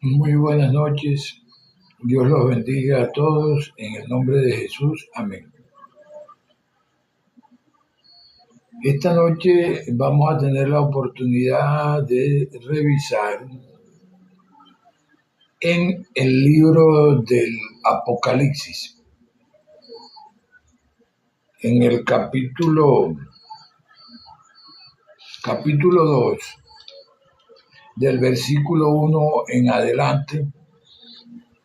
Muy buenas noches. Dios los bendiga a todos en el nombre de Jesús. Amén. Esta noche vamos a tener la oportunidad de revisar en el libro del Apocalipsis, en el capítulo 2, del versículo 1 en adelante.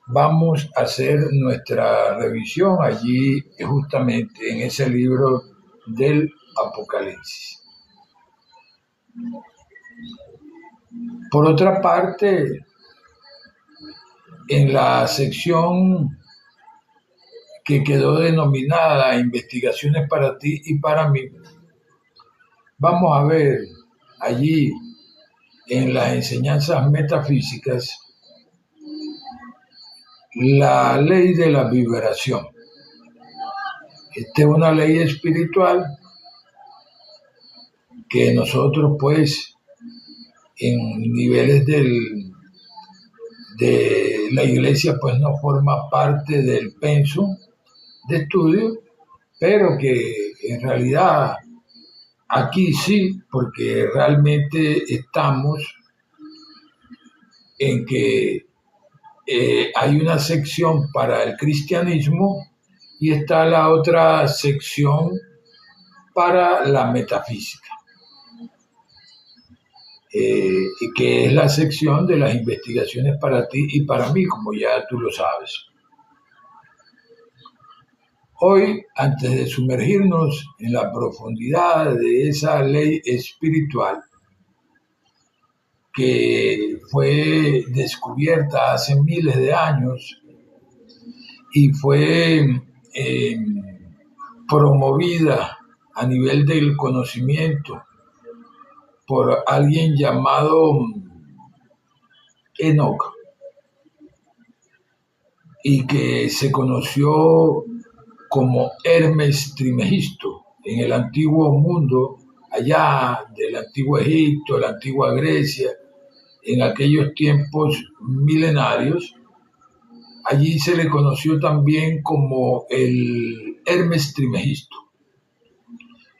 Vamos a hacer nuestra revisión allí justamente en ese libro del Apocalipsis. Por otra parte, en la sección que quedó denominada Investigaciones para ti y para mí, vamos a ver allí en las enseñanzas metafísicas la ley de la vibración. Esta es una ley espiritual que nosotros pues en niveles de la iglesia pues no forma parte del pensum de estudio, pero que en realidad aquí sí, porque realmente estamos en que hay una sección para el cristianismo y está la otra sección para la metafísica, que es la sección de las investigaciones para ti y para mí, como ya tú lo sabes. Hoy, antes de sumergirnos en la profundidad de esa ley espiritual que fue descubierta hace miles de años y fue promovida a nivel del conocimiento por alguien llamado Enoch, y que se conoció como Hermes Trismegisto en el antiguo mundo, allá del antiguo Egipto, la antigua Grecia, en aquellos tiempos milenarios. Allí se le conoció también como el Hermes Trismegisto,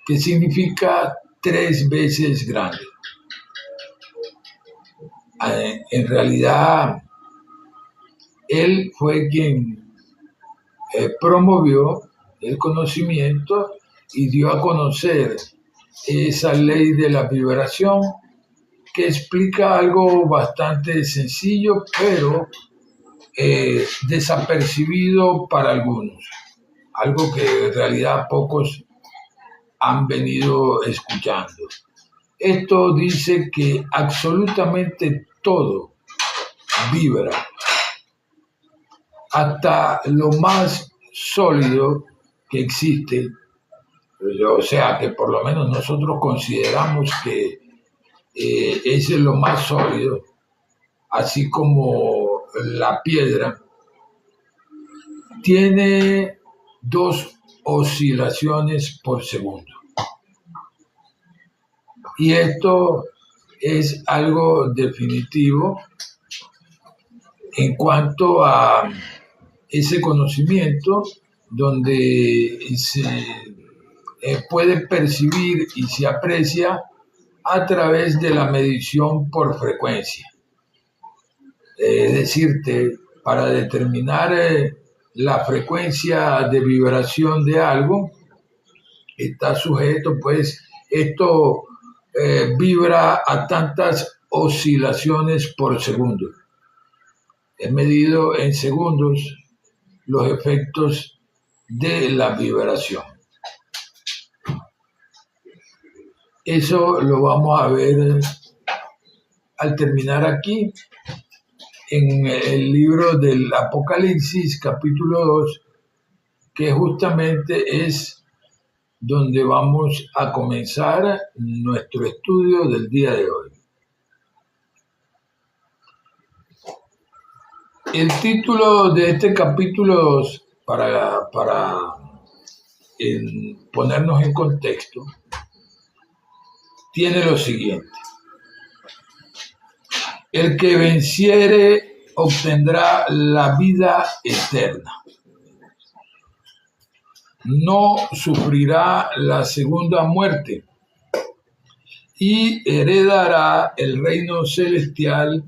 que significa 3 veces grande. En realidad, él fue quien promovió el conocimiento y dio a conocer esa ley de la vibración, que explica algo bastante sencillo, pero desapercibido para algunos, algo que en realidad pocos han venido escuchando. Esto dice que absolutamente todo vibra, hasta lo más sólido que existe, o sea, que por lo menos nosotros consideramos que es lo más sólido, así como la piedra, tiene 2 oscilaciones por segundo. Y esto es algo definitivo en cuanto a ese conocimiento, donde se puede percibir y se aprecia a través de la medición por frecuencia. Es decirte, para determinar la frecuencia de vibración de algo, está sujeto, pues, esto vibra a tantas oscilaciones por segundo. Es medido en segundos los efectos de la vibración. Eso lo vamos a ver al terminar aquí en el libro del Apocalipsis, capítulo 2, que justamente es donde vamos a comenzar nuestro estudio del día de hoy. El título de este capítulo 2, para ponernos en contexto, tiene lo siguiente: el que venciere obtendrá la vida eterna. No sufrirá la segunda muerte y heredará el reino celestial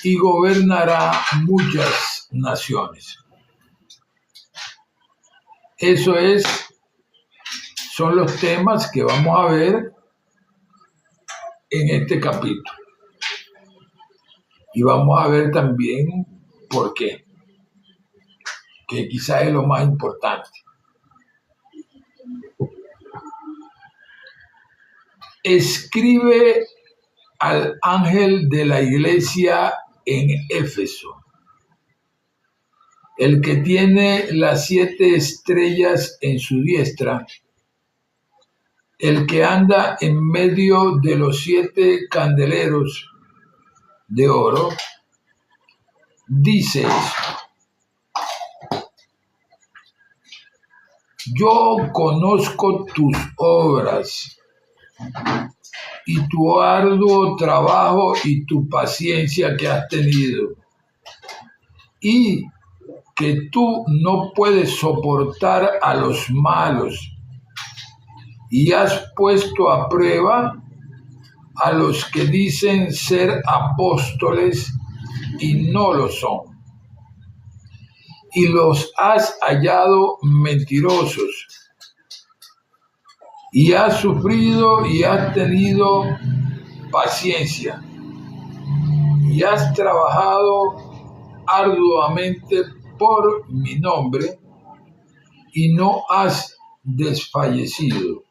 y gobernará muchas naciones. Son los temas que vamos a ver en este capítulo. Y vamos a ver también por qué, que quizás es lo más importante. Escribe al ángel de la iglesia en Éfeso, el que tiene las 7 estrellas en su diestra, el que anda en medio de los 7 candeleros de oro, dice esto: yo conozco tus obras y tu arduo trabajo y tu paciencia que has tenido, y que tú no puedes soportar a los malos, y has puesto a prueba a los que dicen ser apóstoles y no lo son, y los has hallado mentirosos, y has sufrido y has tenido paciencia, y has trabajado arduamente por mi nombre, y no has desfallecido.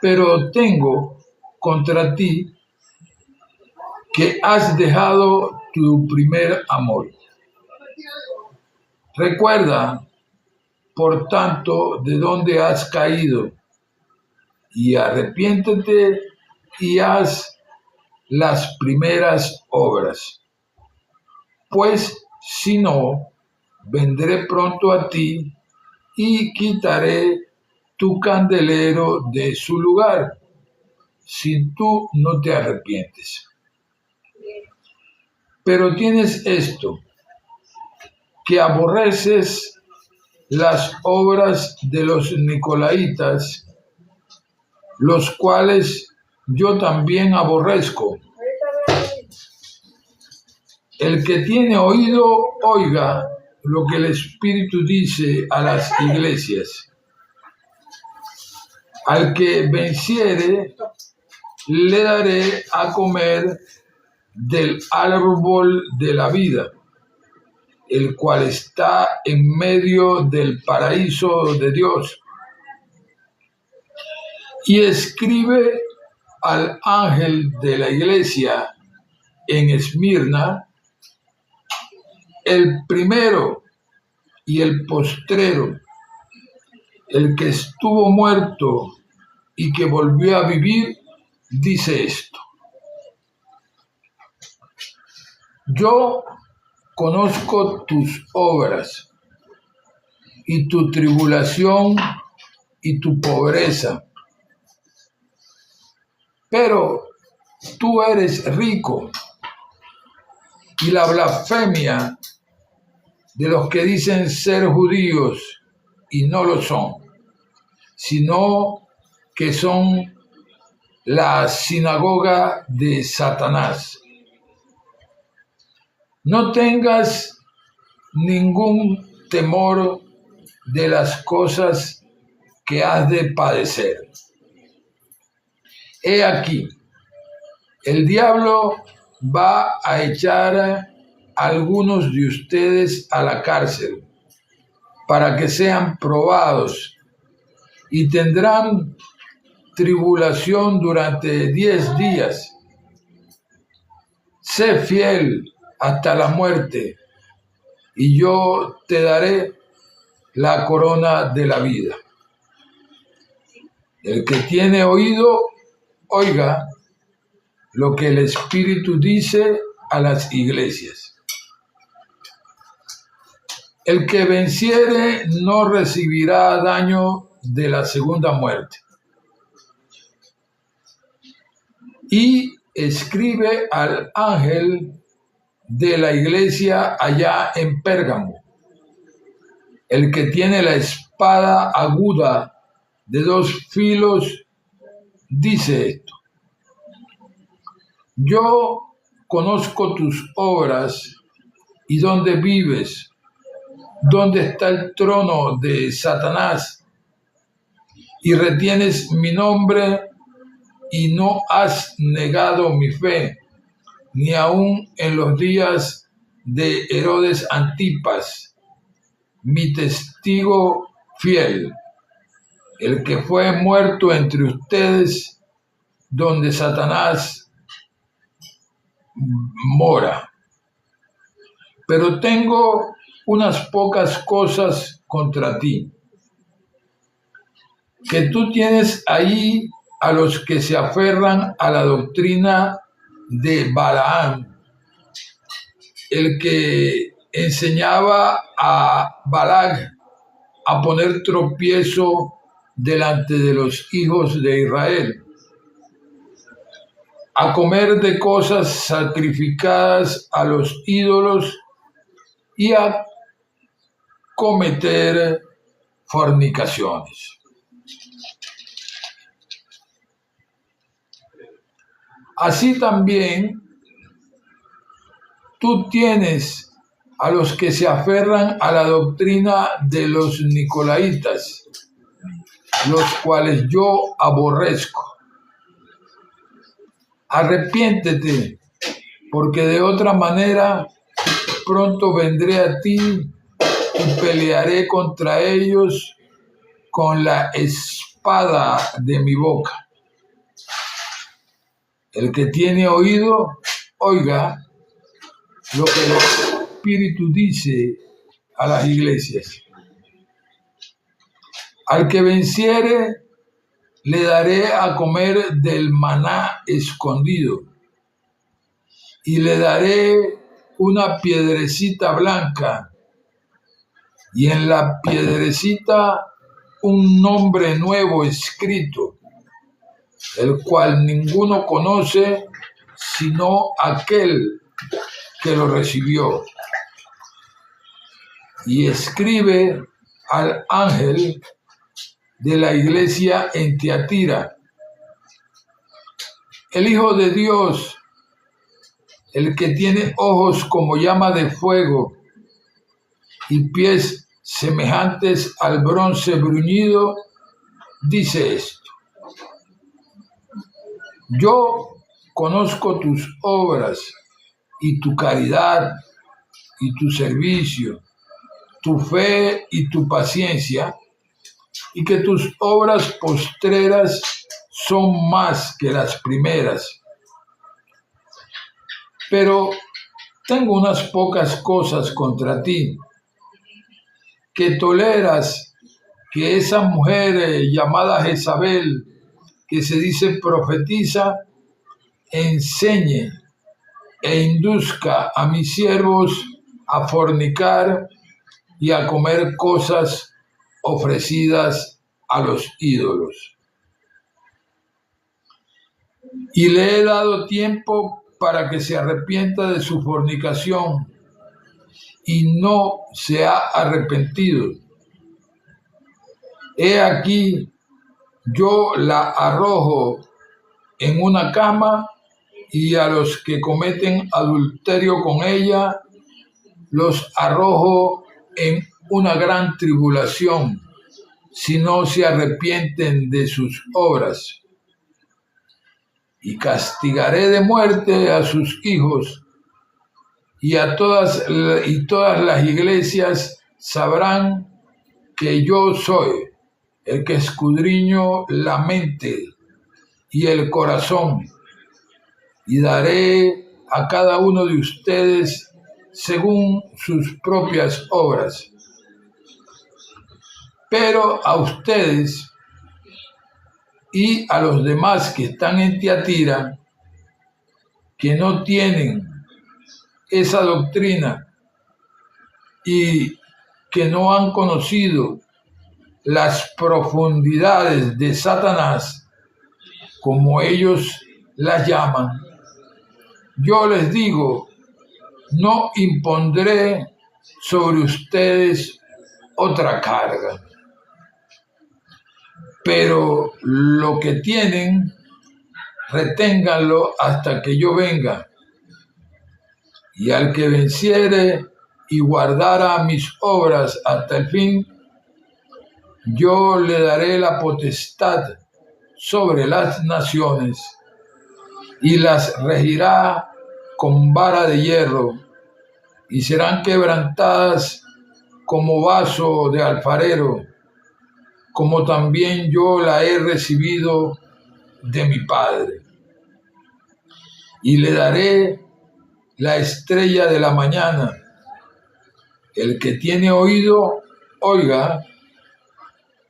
Pero tengo contra ti que has dejado tu primer amor. Recuerda, por tanto, de dónde has caído, y arrepiéntete y haz las primeras obras. Pues si no, vendré pronto a ti y quitaré tu candelero de su lugar, si tú no te arrepientes. Pero tienes esto, que aborreces las obras de los nicolaitas, los cuales yo también aborrezco. El que tiene oído, oiga lo que el Espíritu dice a las iglesias. Al que venciere, le daré a comer del árbol de la vida, el cual está en medio del paraíso de Dios. Y escribe al ángel de la iglesia en Esmirna, el primero y el postrero, el que estuvo muerto y que volvió a vivir, dice esto: yo conozco tus obras y tu tribulación y tu pobreza, pero tú eres rico, y la blasfemia de los que dicen ser judíos y no lo son, sino que son la sinagoga de Satanás. No tengas ningún temor de las cosas que has de padecer. He aquí, el diablo va a echar a algunos de ustedes a la cárcel para que sean probados, y tendrán tribulación durante 10 días. Sé fiel hasta la muerte, y yo te daré la corona de la vida. El que tiene oído, oiga lo que el Espíritu dice a las iglesias. El que venciere no recibirá daño de la segunda muerte. Y escribe al ángel de la iglesia allá en Pérgamo, el que tiene la espada aguda de 2 filos, dice esto: yo conozco tus obras y dónde vives, dónde está el trono de Satanás, y retienes mi nombre y no has negado mi fe, ni aun en los días de Herodes Antipas, mi testigo fiel, el que fue muerto entre ustedes, donde Satanás mora. Pero tengo unas pocas cosas contra ti, que tú tienes ahí a los que se aferran a la doctrina de Balaam, el que enseñaba a Balac a poner tropiezo delante de los hijos de Israel, a comer de cosas sacrificadas a los ídolos y a cometer fornicaciones. Así también tú tienes a los que se aferran a la doctrina de los nicolaitas, los cuales yo aborrezco. Arrepiéntete, porque de otra manera pronto vendré a ti y pelearé contra ellos con la espada de mi boca. El que tiene oído, oiga lo que el Espíritu dice a las iglesias. Al que venciere, le daré a comer del maná escondido, y le daré una piedrecita blanca, y en la piedrecita un nombre nuevo escrito, el cual ninguno conoce sino aquel que lo recibió. Y escribe al ángel de la iglesia en Tiatira: el Hijo de Dios, el que tiene ojos como llama de fuego y pies semejantes al bronce bruñido, dice esto: yo conozco tus obras y tu caridad y tu servicio, tu fe y tu paciencia, y que tus obras postreras son más que las primeras. Pero tengo unas pocas cosas contra ti, que toleras que esa mujer llamada Jezabel, que se dice profetiza, enseñe e induzca a mis siervos a fornicar y a comer cosas ofrecidas a los ídolos. Y le he dado tiempo para que se arrepienta de su fornicación, y no se ha arrepentido. He aquí, yo la arrojo en una cama, y a los que cometen adulterio con ella los arrojo en una gran tribulación, si no se arrepienten de sus obras. Y castigaré de muerte a sus hijos, y todas las iglesias sabrán que yo soy el que escudriño la mente y el corazón, y daré a cada uno de ustedes según sus propias obras. Pero a ustedes y a los demás que están en Tiatira, que no tienen esa doctrina y que no han conocido las profundidades de Satanás, como ellos las llaman, yo les digo no impondré sobre ustedes otra carga, pero lo que tienen, reténganlo hasta que yo venga. Y al que venciere y guardara mis obras hasta el fin, yo le daré la potestad sobre las naciones y las regirá con vara de hierro, y serán quebrantadas como vaso de alfarero, como también yo la he recibido de mi Padre. Y le daré la estrella de la mañana. El que tiene oído, oiga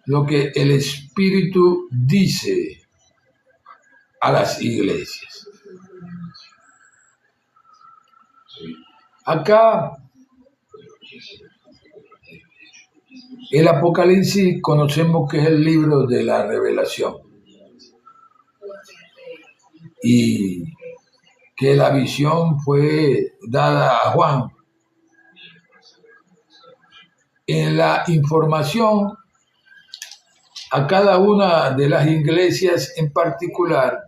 lo que el Espíritu dice a las iglesias. Acá, el Apocalipsis conocemos que es el libro de la revelación y que la visión fue dada a Juan. En la información a cada una de las iglesias en particular,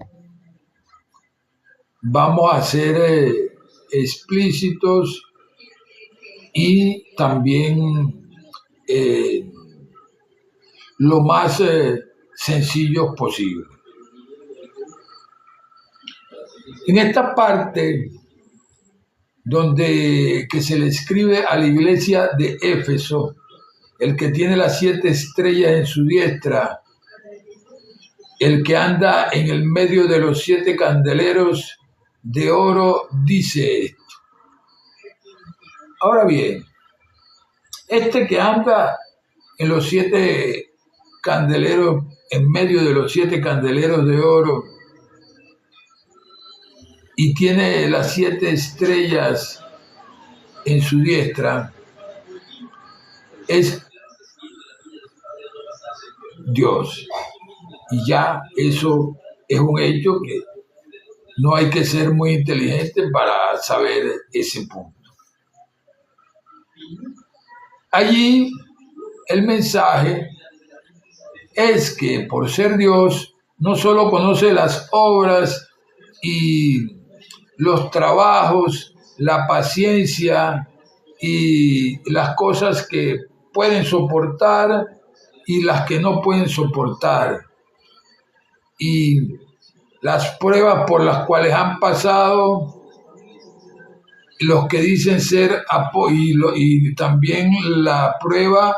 vamos a ser explícitos y también lo más sencillos posible. En esta parte donde que se le escribe a la iglesia de Éfeso, el que tiene las 7 estrellas en su diestra, el que anda en el medio de los 7 candeleros de oro, dice esto. Ahora bien, este que anda en los 7 candeleros, en medio de los 7 candeleros de oro, y tiene las 7 estrellas en su diestra, es Dios. Y ya eso es un hecho que no hay que ser muy inteligente para saber ese punto. Allí el mensaje es que por ser Dios no solo conoce las obras y los trabajos, la paciencia y las cosas que pueden soportar y las que no pueden soportar, y las pruebas por las cuales han pasado los que dicen ser y también la prueba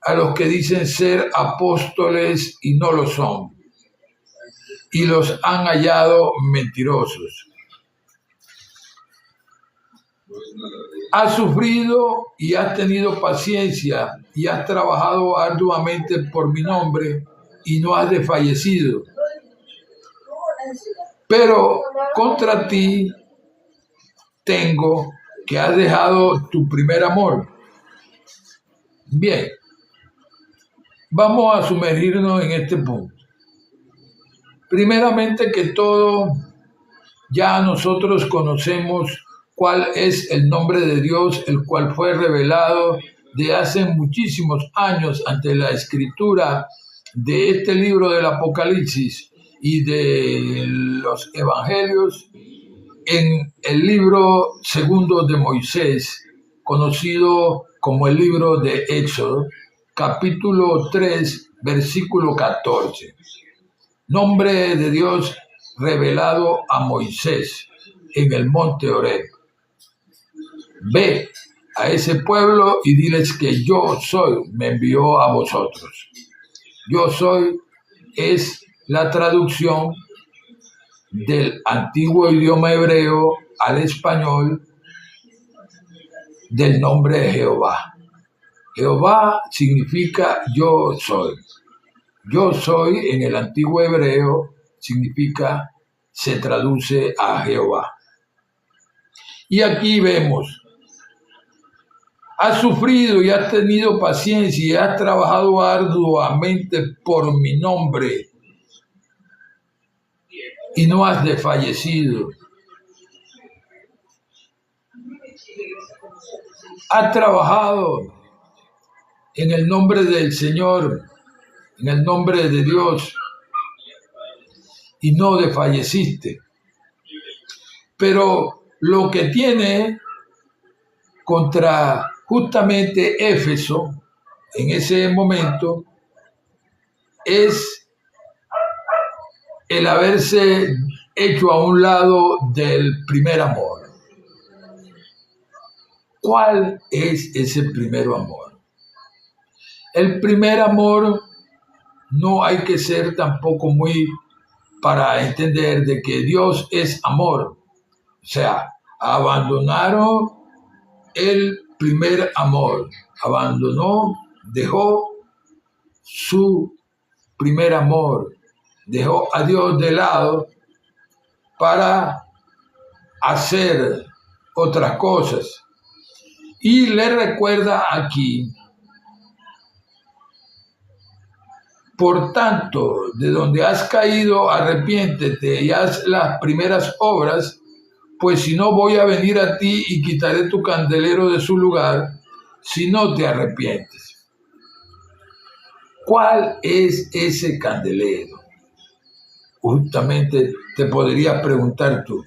a los que dicen ser apóstoles y no lo son, y los han hallado mentirosos. Has sufrido y has tenido paciencia y has trabajado arduamente por mi nombre y no has desfallecido. Pero contra ti tengo que has dejado tu primer amor. Bien, vamos a sumergirnos en este punto. Primeramente que todo, ya nosotros conocemos cuál es el nombre de Dios, el cual fue revelado de hace muchísimos años ante la escritura de este libro del Apocalipsis y de los Evangelios en el libro segundo de Moisés, conocido como el libro de Éxodo, capítulo 3, versículo 14. Nombre de Dios revelado a Moisés en el monte Horeb. Ve a ese pueblo y diles que yo soy, me envió a vosotros. Yo soy es la traducción del antiguo idioma hebreo al español del nombre de Jehová. Jehová significa yo soy. Yo soy en el antiguo hebreo significa, se traduce a Jehová. Y aquí vemos, has sufrido y has tenido paciencia y has trabajado arduamente por mi nombre y no has desfallecido. has trabajado en el nombre del Señor, en el nombre de Dios, y no desfalleciste. Pero lo que tiene contra justamente Éfeso en ese momento es el haberse hecho a un lado del primer amor. ¿Cuál es ese primer amor? El primer amor no hay que ser tampoco muy para entender de que Dios es amor. O sea, abandonaron el primer amor, abandonó, dejó su primer amor, dejó a Dios de lado para hacer otras cosas. Y le recuerda aquí, por tanto, de donde has caído, arrepiéntete y haz las primeras obras, pues si no voy a venir a ti y quitaré tu candelero de su lugar, si no te arrepientes. ¿Cuál es ese candelero? Justamente te podrías preguntar tú.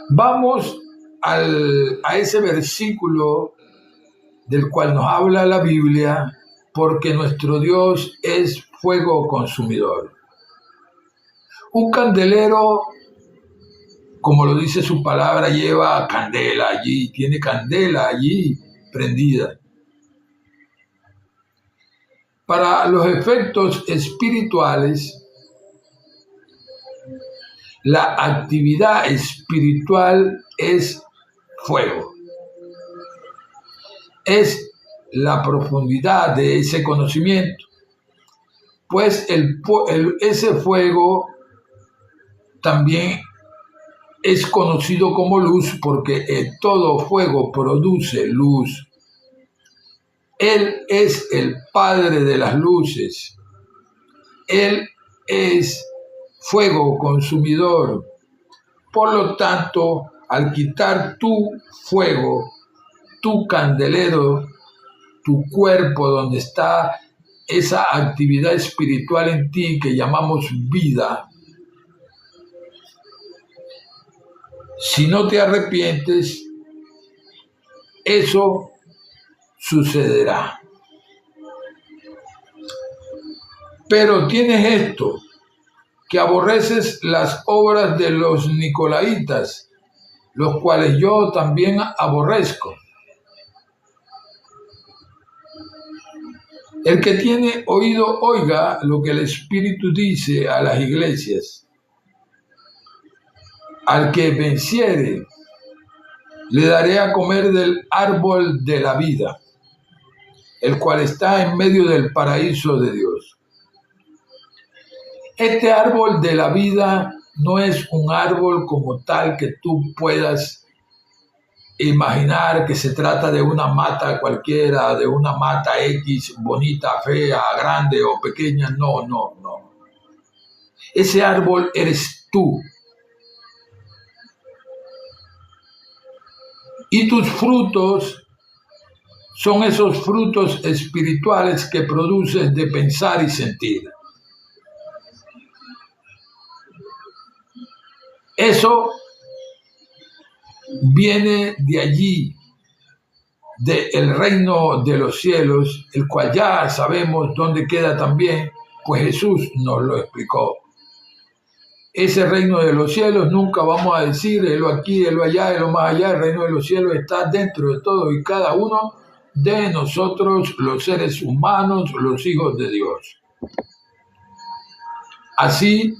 Vamos a ese versículo del cual nos habla la Biblia, porque nuestro Dios es fuego consumidor. Un candelero, como lo dice su palabra, lleva candela allí, tiene candela allí prendida. Para los efectos espirituales, la actividad espiritual es fuego. Es la profundidad de ese conocimiento. Pues ese fuego también es conocido como luz porque todo fuego produce luz. Él es el Padre de las luces. Él es fuego consumidor. Por lo tanto, al quitar tu fuego, tu candelero, tu cuerpo donde está esa actividad espiritual en ti que llamamos vida, si no te arrepientes, eso sucederá. Pero tienes esto, que aborreces las obras de los nicolaitas, los cuales yo también aborrezco. El que tiene oído, oiga lo que el Espíritu dice a las iglesias. Al que venciere, le daré a comer del árbol de la vida, el cual está en medio del paraíso de Dios. Este árbol de la vida no es un árbol como tal que tú puedas imaginar que se trata de una mata cualquiera, de una mata X, bonita, fea, grande o pequeña. No. Ese árbol eres tú. Y tus frutos son esos frutos espirituales que produces de pensar y sentir. Eso viene de allí, del reino de los cielos, el cual ya sabemos dónde queda también, pues Jesús nos lo explicó. Ese reino de los cielos nunca vamos a decir, lo aquí, lo allá, lo más allá. El reino de los cielos está dentro de todo y cada uno de nosotros, los seres humanos, los hijos de Dios. Así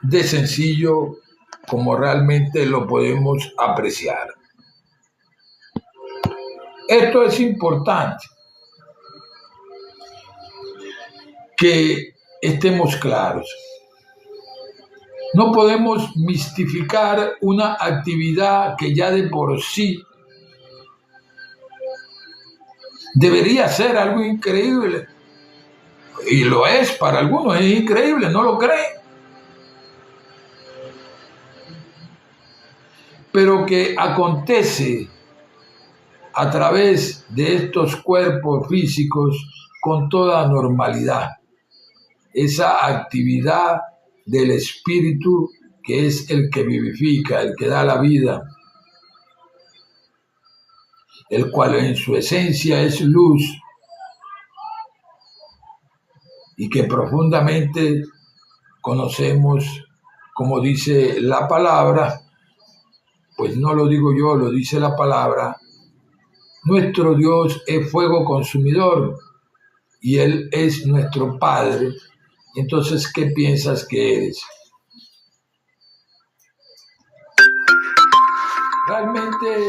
de sencillo como realmente lo podemos apreciar. Esto es importante que estemos claros. No podemos mistificar una actividad que ya de por sí debería ser algo increíble. Y lo es para algunos, es increíble, ¿no lo creen? pero que acontece a través de estos cuerpos físicos con toda normalidad. Esa actividad del espíritu que es el que vivifica, el que da la vida, el cual en su esencia es luz y que profundamente conocemos, como dice la palabra, pues no lo digo yo, lo dice la palabra, nuestro Dios es fuego consumidor y Él es nuestro Padre. Entonces, ¿qué piensas que eres? Realmente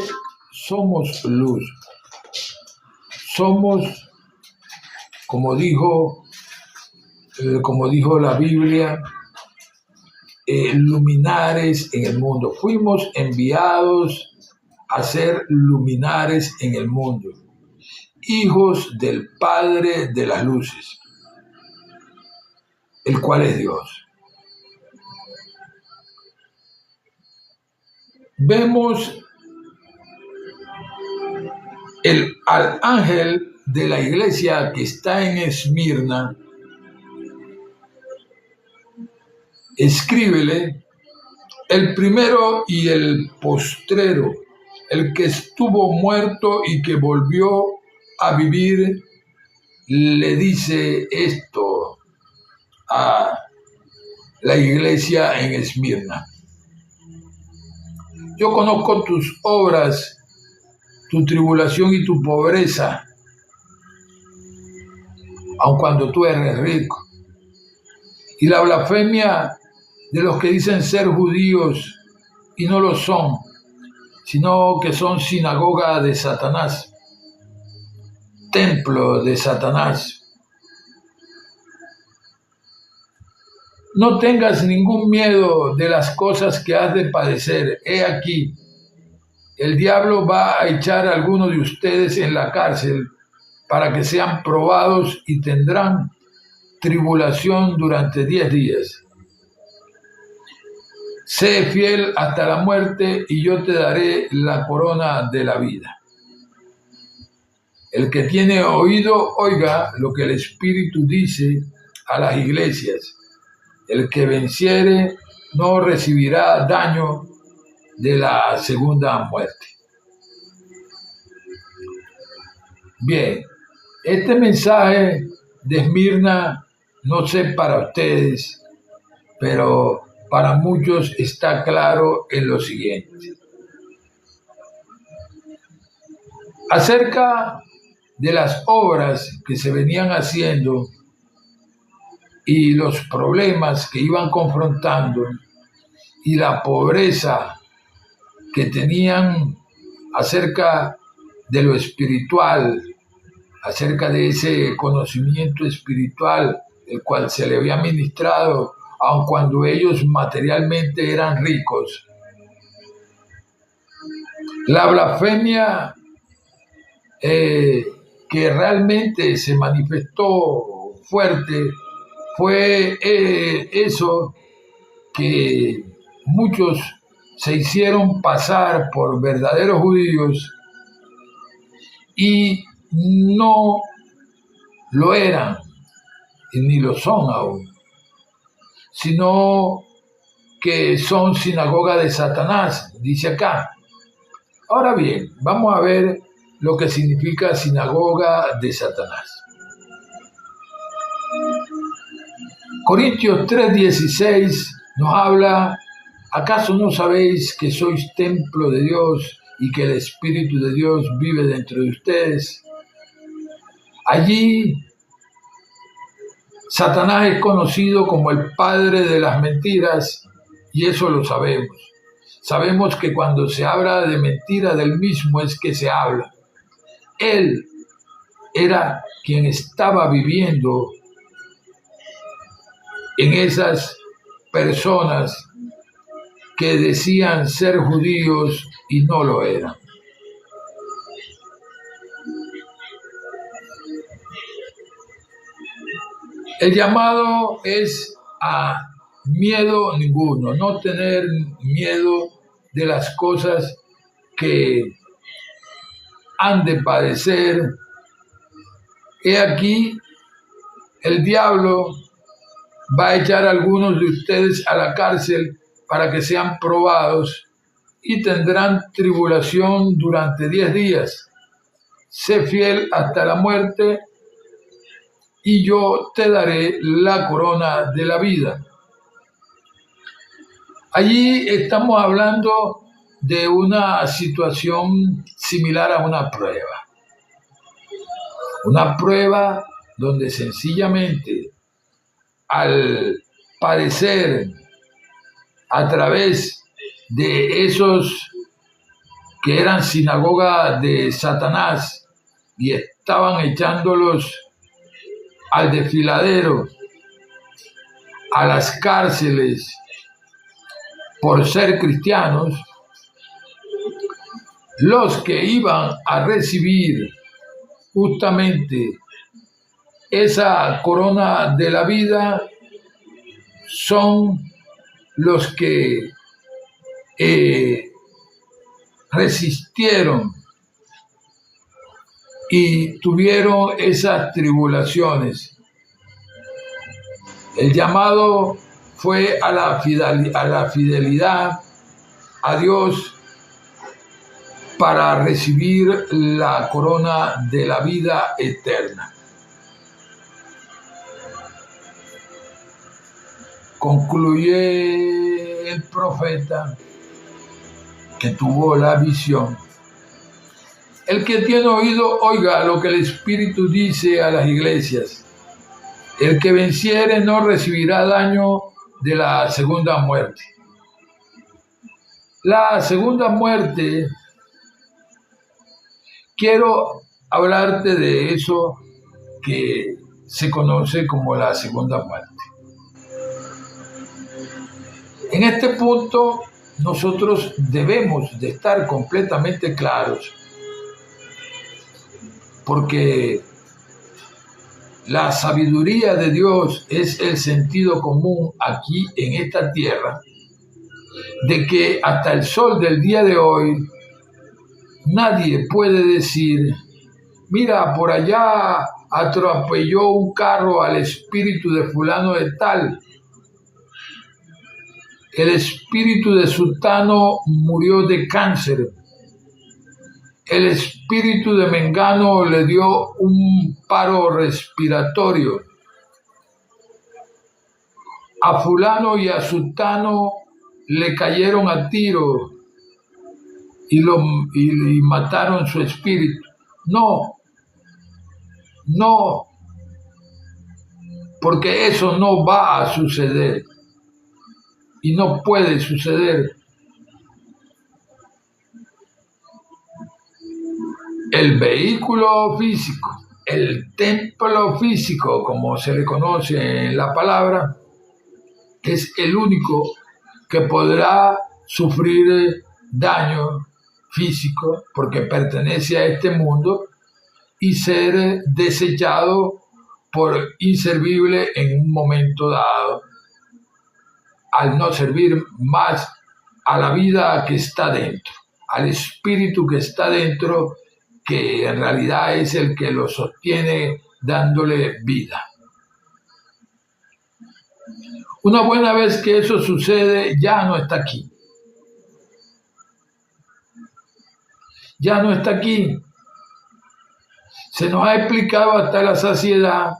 somos luz. Somos, como dijo la Biblia, luminares en el mundo. Fuimos enviados a ser luminares en el mundo, hijos del Padre de las luces, el cual es Dios. Vemos al ángel de la iglesia que está en Esmirna, escríbele: el primero y el postrero, el que estuvo muerto y que volvió a vivir, le dice esto a la iglesia en Esmirna: yo conozco tus obras, tu tribulación y tu pobreza, aun cuando tú eres rico, y la blasfemia de los que dicen ser judíos y no lo son, sino que son sinagoga de Satanás, templo de Satanás. No tengas ningún miedo de las cosas que has de padecer. He aquí, el diablo va a echar a algunos de ustedes en la cárcel para que sean probados y tendrán tribulación durante 10 días. Sé fiel hasta la muerte y yo te daré la corona de la vida. El que tiene oído, oiga lo que el Espíritu dice a las iglesias. El que venciere no recibirá daño de la segunda muerte. Bien, este mensaje de Esmirna, no sé para ustedes, pero para muchos está claro en lo siguiente. Acerca de las obras que se venían haciendo y los problemas que iban confrontando y la pobreza que tenían acerca de lo espiritual, acerca de ese conocimiento espiritual, el cual se le había ministrado, aun cuando ellos materialmente eran ricos. La blasfemia que realmente se manifestó fuerte fue eso, que muchos se hicieron pasar por verdaderos judíos y no lo eran, y ni lo son aún, sino que son sinagoga de Satanás, dice acá. Ahora bien, vamos a ver lo que significa sinagoga de Satanás. Corintios 3:16 nos habla: ¿acaso no sabéis que sois templo de Dios y que el Espíritu de Dios vive dentro de ustedes? Allí Satanás es conocido como el padre de las mentiras, y eso lo sabemos. Sabemos que cuando se habla de mentira del mismo es que se habla. Él era quien estaba viviendo en esas personas que decían ser judíos y no lo eran. El llamado es a miedo ninguno, no tener miedo de las cosas que han de padecer, he aquí, el diablo va a echar a algunos de ustedes a la cárcel para que sean probados y tendrán tribulación durante 10 días. Sé fiel hasta la muerte y yo te daré la corona de la vida. Allí estamos hablando de una situación similar a una prueba. Una prueba donde sencillamente al padecer a través de esos que eran sinagoga de Satanás y estaban echándolos al desfiladero, a las cárceles por ser cristianos, los que iban a recibir justamente esa corona de la vida son los que resistieron y tuvieron esas tribulaciones. El llamado fue a la fidelidad a Dios para recibir la corona de la vida eterna. Concluye el profeta que tuvo la visión. El que tiene oído, oiga lo que el Espíritu dice a las iglesias. El que venciere no recibirá daño de la segunda muerte. La segunda muerte, quiero hablarte de eso que se conoce como la segunda muerte. En este punto, nosotros debemos de estar completamente claros, porque la sabiduría de Dios es el sentido común aquí en esta tierra, de que hasta el sol del día de hoy nadie puede decir, mira, por allá atropelló un carro al espíritu de fulano de tal, el espíritu de sultano murió de cáncer, el espíritu de mengano le dio un paro respiratorio, a fulano y a sultano le cayeron a tiro y mataron su espíritu. No, porque eso no va a suceder y no puede suceder. El vehículo físico, el templo físico, como se le conoce en la palabra, es el único que podrá sufrir daño físico porque pertenece a este mundo y ser desechado por inservible en un momento dado, al no servir más a la vida que está dentro, al espíritu que está dentro, que en realidad es el que lo sostiene dándole vida. Una buena vez que eso sucede, ya no está aquí. Ya no está aquí. Se nos ha explicado hasta la saciedad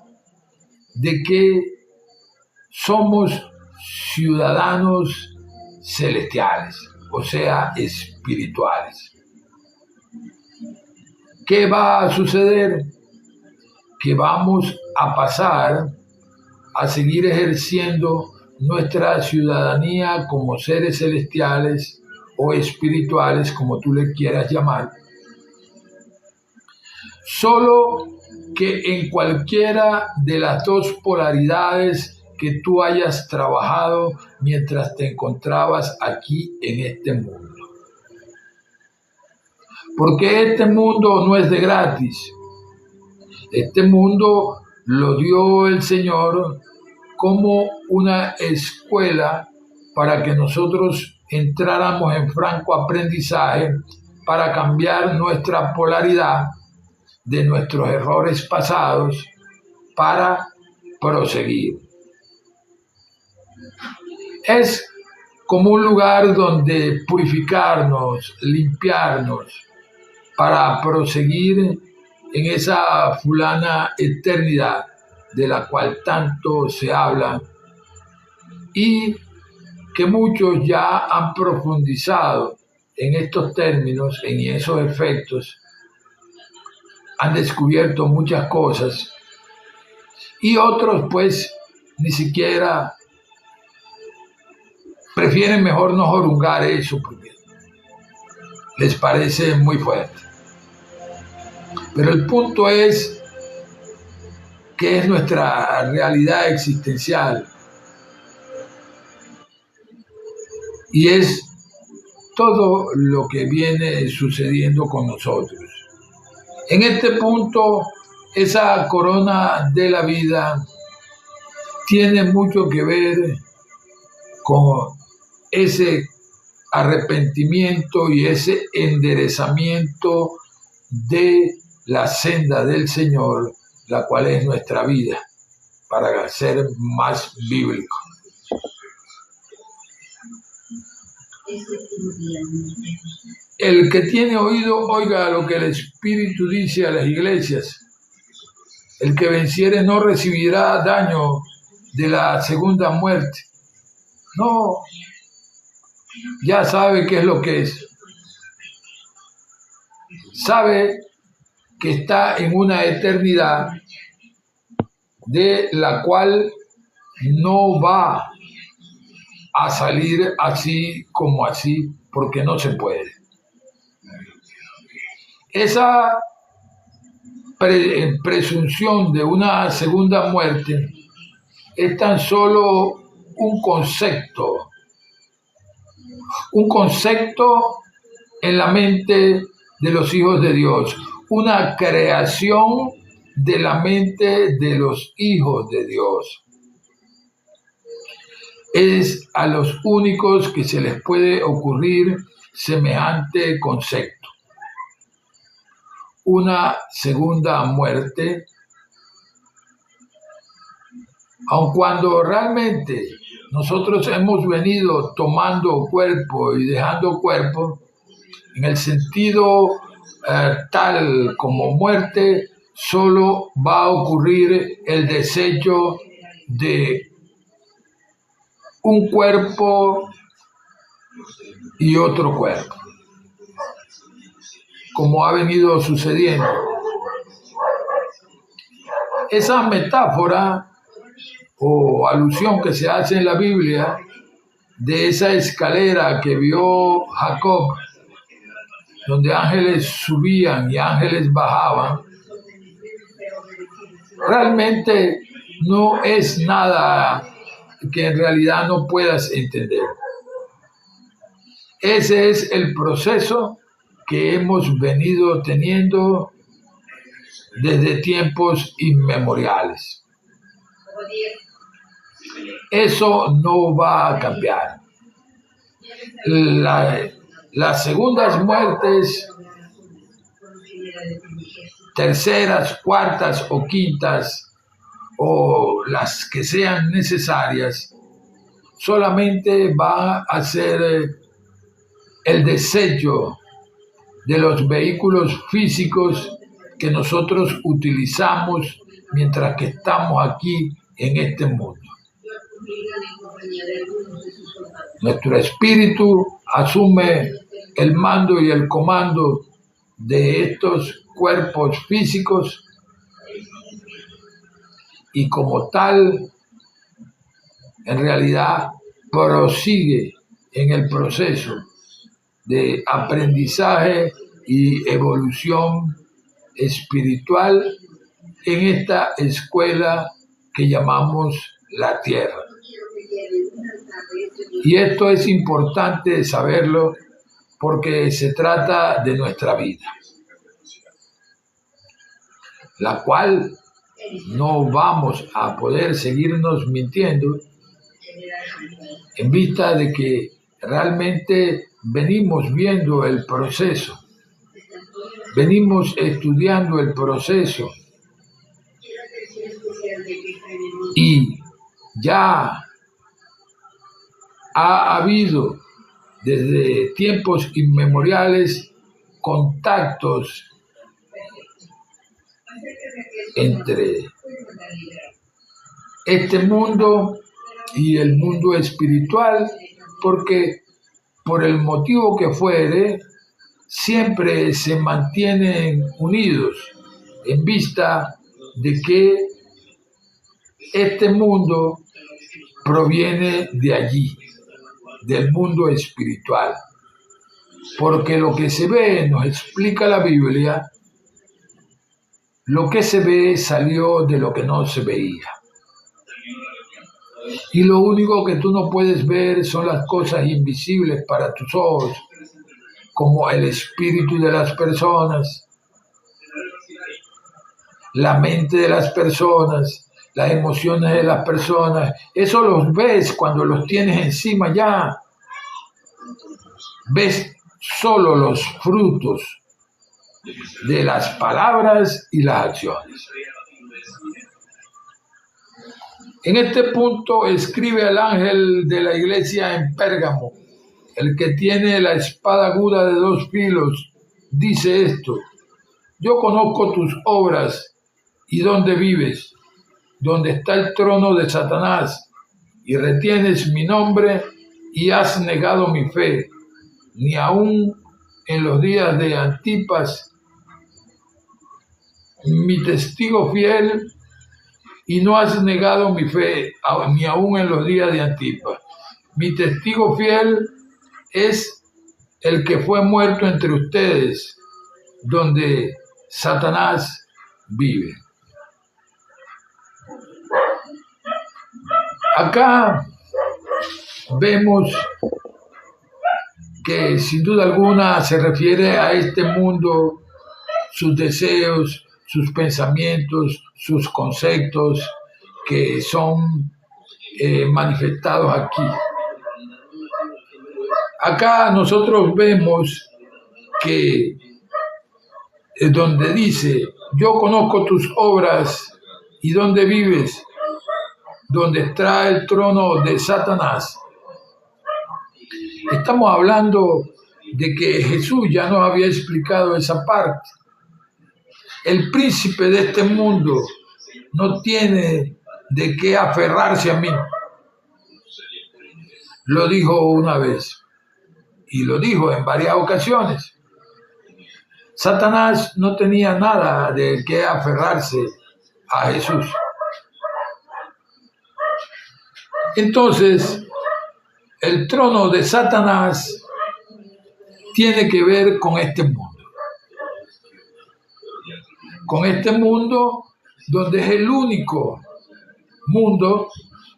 de que somos ciudadanos celestiales, o sea, espirituales. ¿Qué va a suceder? Que vamos a pasar a seguir ejerciendo nuestra ciudadanía como seres celestiales o espirituales, como tú le quieras llamar, solo que en cualquiera de las dos polaridades que tú hayas trabajado mientras te encontrabas aquí en este mundo. Porque este mundo no es de gratis. Este mundo lo dio el Señor como una escuela para que nosotros entráramos en franco aprendizaje para cambiar nuestra polaridad de nuestros errores pasados para proseguir. Es como un lugar donde purificarnos, limpiarnos, para proseguir en esa fulana eternidad de la cual tanto se habla y que muchos ya han profundizado en estos términos, en esos efectos, han descubierto muchas cosas y otros pues ni siquiera prefieren mejor no jorungar eso porque les parece muy fuerte. Pero el punto es que es nuestra realidad existencial y es todo lo que viene sucediendo con nosotros. En este punto, esa corona de la vida tiene mucho que ver con ese arrepentimiento y ese enderezamiento de la senda del Señor, la cual es nuestra vida, para ser más bíblico. El que tiene oído, oiga lo que el Espíritu dice a las iglesias. El que venciere no recibirá daño de la segunda muerte. No, ya sabe qué es lo que es. Sabe que está en una eternidad de la cual no va a salir así como así, porque no se puede. Esa presunción de una segunda muerte es tan solo un concepto en la mente de los hijos de Dios, una creación de la mente de los hijos de Dios. Es a los únicos que se les puede ocurrir semejante concepto. Una segunda muerte, aun cuando realmente nosotros hemos venido tomando cuerpo y dejando cuerpo, en el sentido tal como muerte, solo va a ocurrir el desecho de un cuerpo y otro cuerpo, como ha venido sucediendo. Esa metáfora o alusión que se hace en la Biblia de esa escalera que vio Jacob, donde ángeles subían y ángeles bajaban, realmente no es nada que en realidad no puedas entender. Ese es el proceso que hemos venido teniendo desde tiempos inmemoriales. Eso no va a cambiar. Las segundas muertes, terceras, cuartas o quintas, o las que sean necesarias, solamente va a ser el desecho de los vehículos físicos que nosotros utilizamos mientras que estamos aquí en este mundo. Nuestro espíritu asume el mando y el comando de estos cuerpos físicos y como tal, en realidad, prosigue en el proceso de aprendizaje y evolución espiritual en esta escuela que llamamos la Tierra. Y esto es importante saberlo porque se trata de nuestra vida, la cual no vamos a poder seguirnos mintiendo en vista de que realmente venimos viendo el proceso, venimos estudiando el proceso y ya ha habido desde tiempos inmemoriales contactos entre este mundo y el mundo espiritual, porque por el motivo que fuere, siempre se mantienen unidos en vista de que este mundo proviene de allí, del mundo espiritual. Porque lo que se ve, nos explica la Biblia, lo que se ve salió de lo que no se veía. Y lo único que tú no puedes ver son las cosas invisibles para tus ojos, como el espíritu de las personas, la mente de las personas, las emociones de las personas. Eso los ves cuando los tienes encima ya. Ves solo los frutos de las palabras y las acciones. En este punto escribe al ángel de la iglesia en Pérgamo, el que tiene la espada aguda de 2 filos, dice esto: yo conozco tus obras y dónde vives, donde está el trono de Satanás, y retienes mi nombre y has negado mi fe, ni aun en los días de Antipas, mi testigo fiel, y no has negado mi fe, ni aun en los días de Antipas. Mi testigo fiel es el que fue muerto entre ustedes, donde Satanás vive. Acá vemos que sin duda alguna se refiere a este mundo, sus deseos, sus pensamientos, sus conceptos que son manifestados aquí. Acá nosotros vemos que donde dice: yo conozco tus obras y dónde vives, donde está el trono de Satanás. Estamos hablando de que Jesús ya nos había explicado esa parte. El príncipe de este mundo no tiene de qué aferrarse a mí. Lo dijo una vez y lo dijo en varias ocasiones. Satanás no tenía nada de qué aferrarse a Jesús. Entonces, el trono de Satanás tiene que ver con este mundo. Con este mundo donde es el único mundo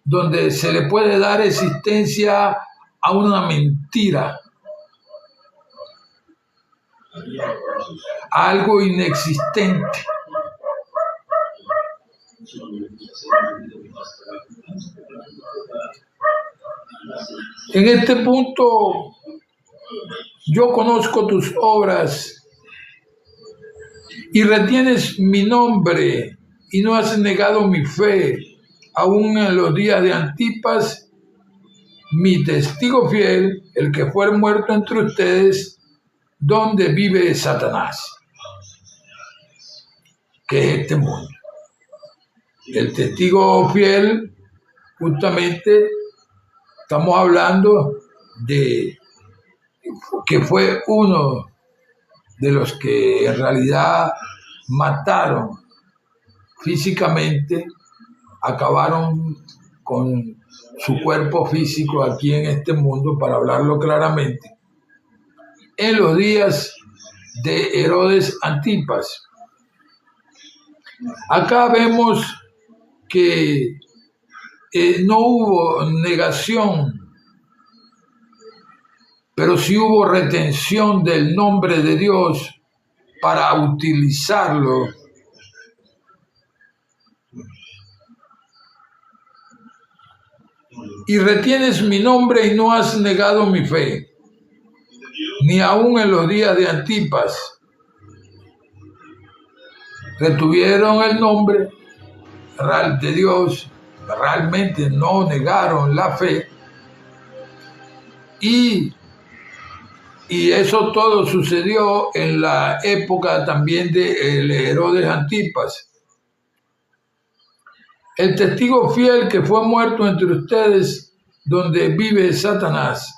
donde se le puede dar existencia a una mentira, a algo inexistente. En este punto, yo conozco tus obras y retienes mi nombre y no has negado mi fe, aún en los días de Antipas, mi testigo fiel, el que fue muerto entre ustedes, donde vive Satanás, que es este mundo. El testigo fiel, justamente, estamos hablando de que fue uno de los que en realidad mataron físicamente, acabaron con su cuerpo físico aquí en este mundo, para hablarlo claramente, en los días de Herodes Antipas. Acá vemos que no hubo negación, pero sí hubo retención del nombre de Dios para utilizarlo y retienes mi nombre y no has negado mi fe, ni aun en los días de Antipas. Retuvieron el nombre de Dios, realmente no negaron la fe, y eso todo sucedió en la época también de Herodes Antipas. El testigo fiel que fue muerto entre ustedes, donde vive Satanás.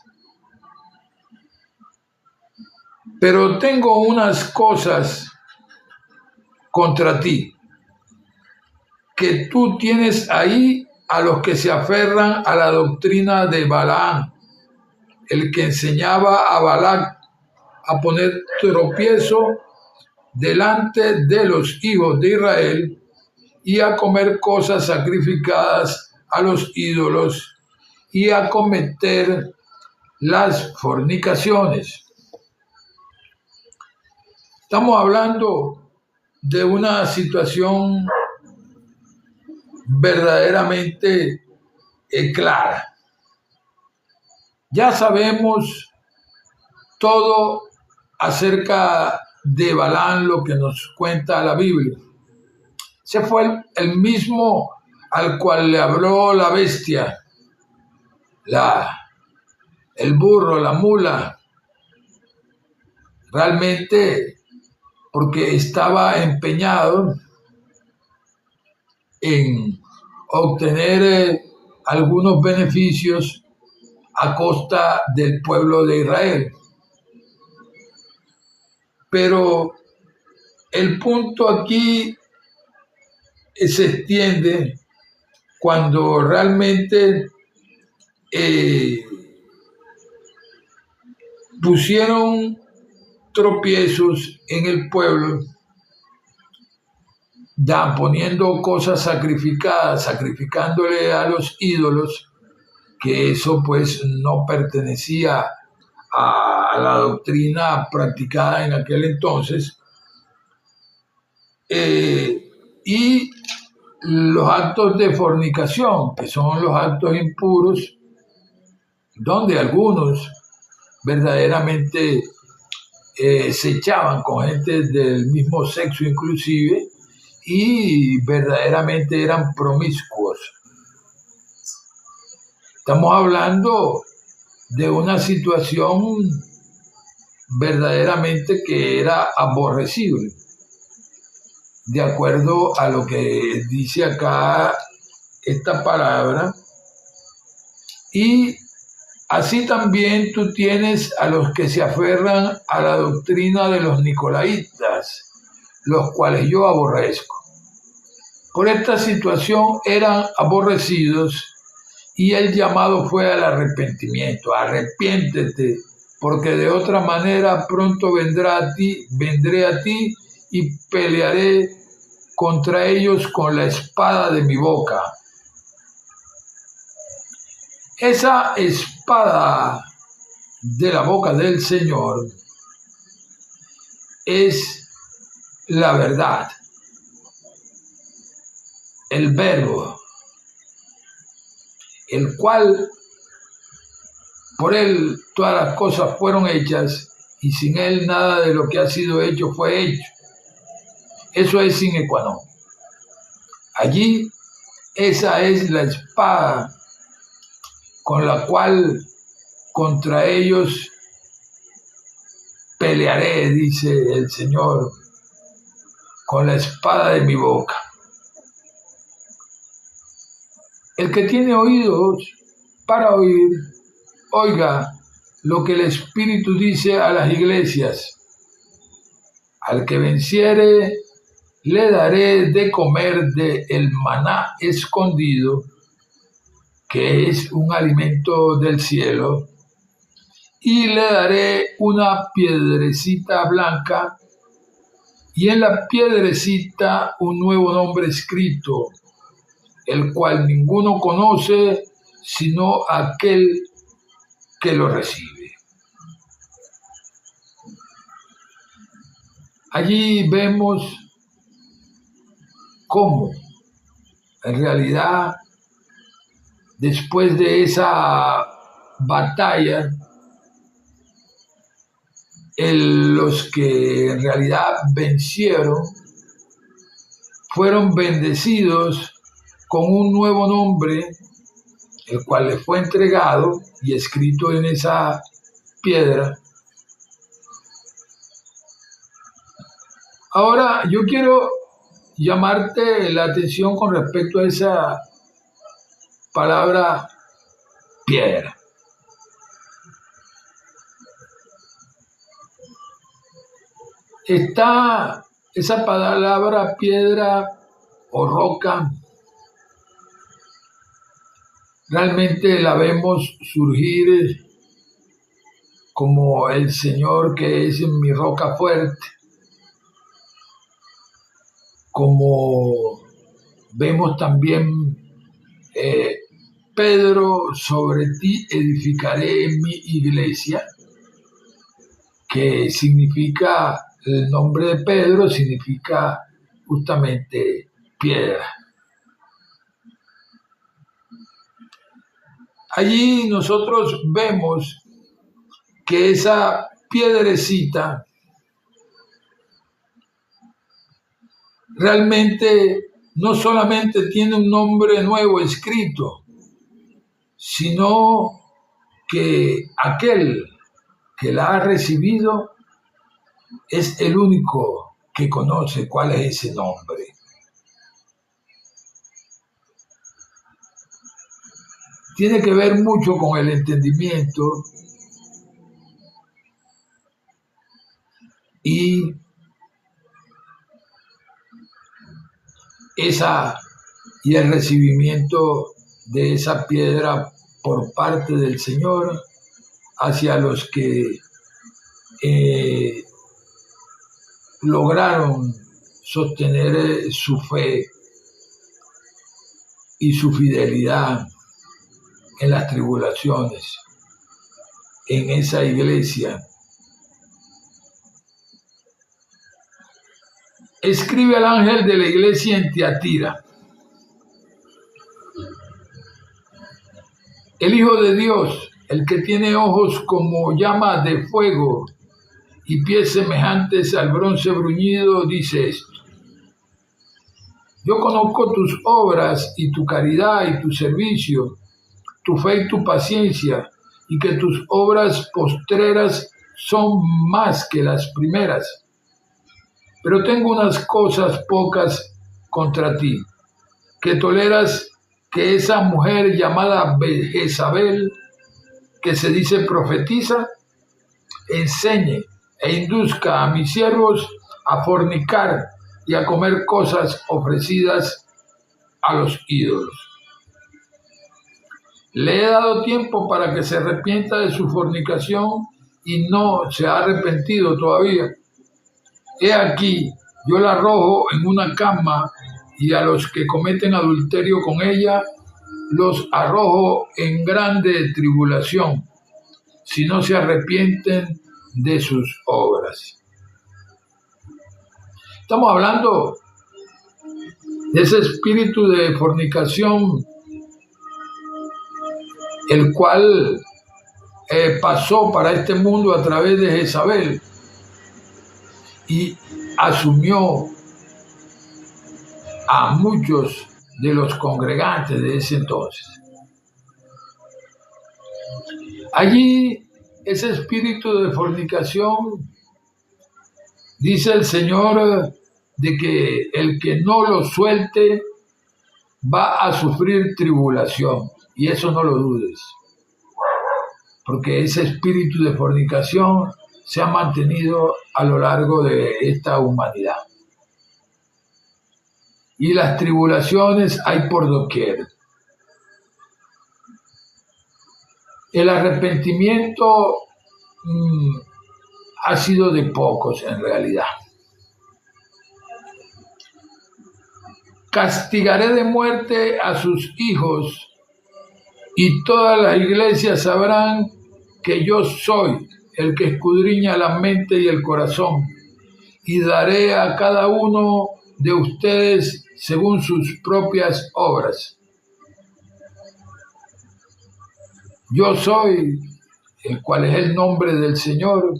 Pero tengo unas cosas contra ti, que tú tienes ahí a los que se aferran a la doctrina de Balaam, el que enseñaba a Balac a poner tropiezo delante de los hijos de Israel y a comer cosas sacrificadas a los ídolos y a cometer las fornicaciones. Estamos hablando de una situación verdaderamente clara. Ya sabemos todo acerca de Balaam, lo que nos cuenta la Biblia. Ese fue el mismo al cual le habló la bestia, el burro, la mula, realmente porque estaba empeñado en obtener algunos beneficios a costa del pueblo de Israel. Pero el punto aquí se extiende cuando realmente pusieron tropiezos en el pueblo, ya poniendo cosas sacrificadas, sacrificándole a los ídolos, que eso pues no pertenecía a la doctrina practicada en aquel entonces, y los actos de fornicación, que son los actos impuros, donde algunos verdaderamente se echaban con gente del mismo sexo inclusive, y verdaderamente eran promiscuos. Estamos hablando de una situación verdaderamente que era aborrecible, de acuerdo a lo que dice acá esta palabra. Y así también tú tienes a los que se aferran a la doctrina de los nicolaitas, los cuales yo aborrezco. Por esta situación eran aborrecidos, y el llamado fue al arrepentimiento. Arrepiéntete, porque de otra manera pronto vendré a ti y pelearé contra ellos con la espada de mi boca. Esa espada de la boca del Señor es la verdad, el verbo, el cual por él todas las cosas fueron hechas, y sin él nada de lo que ha sido hecho fue hecho. Eso es sine qua non. Allí, esa es la espada con la cual contra ellos pelearé, dice el Señor, con la espada de mi boca. El que tiene oídos para oír, oiga lo que el Espíritu dice a las iglesias. Al que venciere, le daré de comer del maná escondido, que es un alimento del cielo, y le daré una piedrecita blanca, y en la piedrecita un nuevo nombre escrito, el cual ninguno conoce sino aquel que lo recibe. Allí vemos cómo en realidad después de esa batalla, los que en realidad vencieron fueron bendecidos con un nuevo nombre, el cual les fue entregado y escrito en esa piedra. Ahora, yo quiero llamarte la atención con respecto a esa palabra piedra. Está esa palabra piedra o roca, realmente la vemos surgir como el Señor que es mi roca fuerte, como vemos también Pedro, sobre ti edificaré mi iglesia, que significa, el nombre de Pedro significa justamente piedra. Allí nosotros vemos que esa piedrecita realmente no solamente tiene un nombre nuevo escrito, sino que aquel que la ha recibido es el único que conoce cuál es ese nombre. Tiene que ver mucho con el entendimiento y el recibimiento de esa piedra por parte del Señor hacia los que lograron sostener su fe y su fidelidad en las tribulaciones, en esa iglesia. Escribe al ángel de la iglesia en Tiatira: el Hijo de Dios, el que tiene ojos como llamas de fuego y pies semejantes al bronce bruñido, dice esto: yo conozco tus obras y tu caridad y tu servicio, tu fe y tu paciencia, y que tus obras postreras son más que las primeras. Pero tengo unas cosas pocas contra ti, que toleras que esa mujer llamada Jezabel, que se dice profetiza, enseñe e induzca a mis siervos a fornicar y a comer cosas ofrecidas a los ídolos. Le he dado tiempo para que se arrepienta de su fornicación y no se ha arrepentido todavía. He aquí, yo la arrojo en una cama, y a los que cometen adulterio con ella los arrojo en grande tribulación, si no se arrepienten de sus obras. Estamos hablando de ese espíritu de fornicación, el cual pasó para este mundo a través de Jezabel y asumió a muchos de los congregantes de ese entonces. Allí, ese espíritu de fornicación, dice el Señor, de que el que no lo suelte va a sufrir tribulación, y eso no lo dudes, porque ese espíritu de fornicación se ha mantenido a lo largo de esta humanidad. Y las tribulaciones hay por doquier. El arrepentimiento ha sido de pocos en realidad. Castigaré de muerte a sus hijos, y todas las iglesias sabrán que yo soy el que escudriña la mente y el corazón, y daré a cada uno de ustedes según sus propias obras. yo soy, el cual es el nombre del Señor,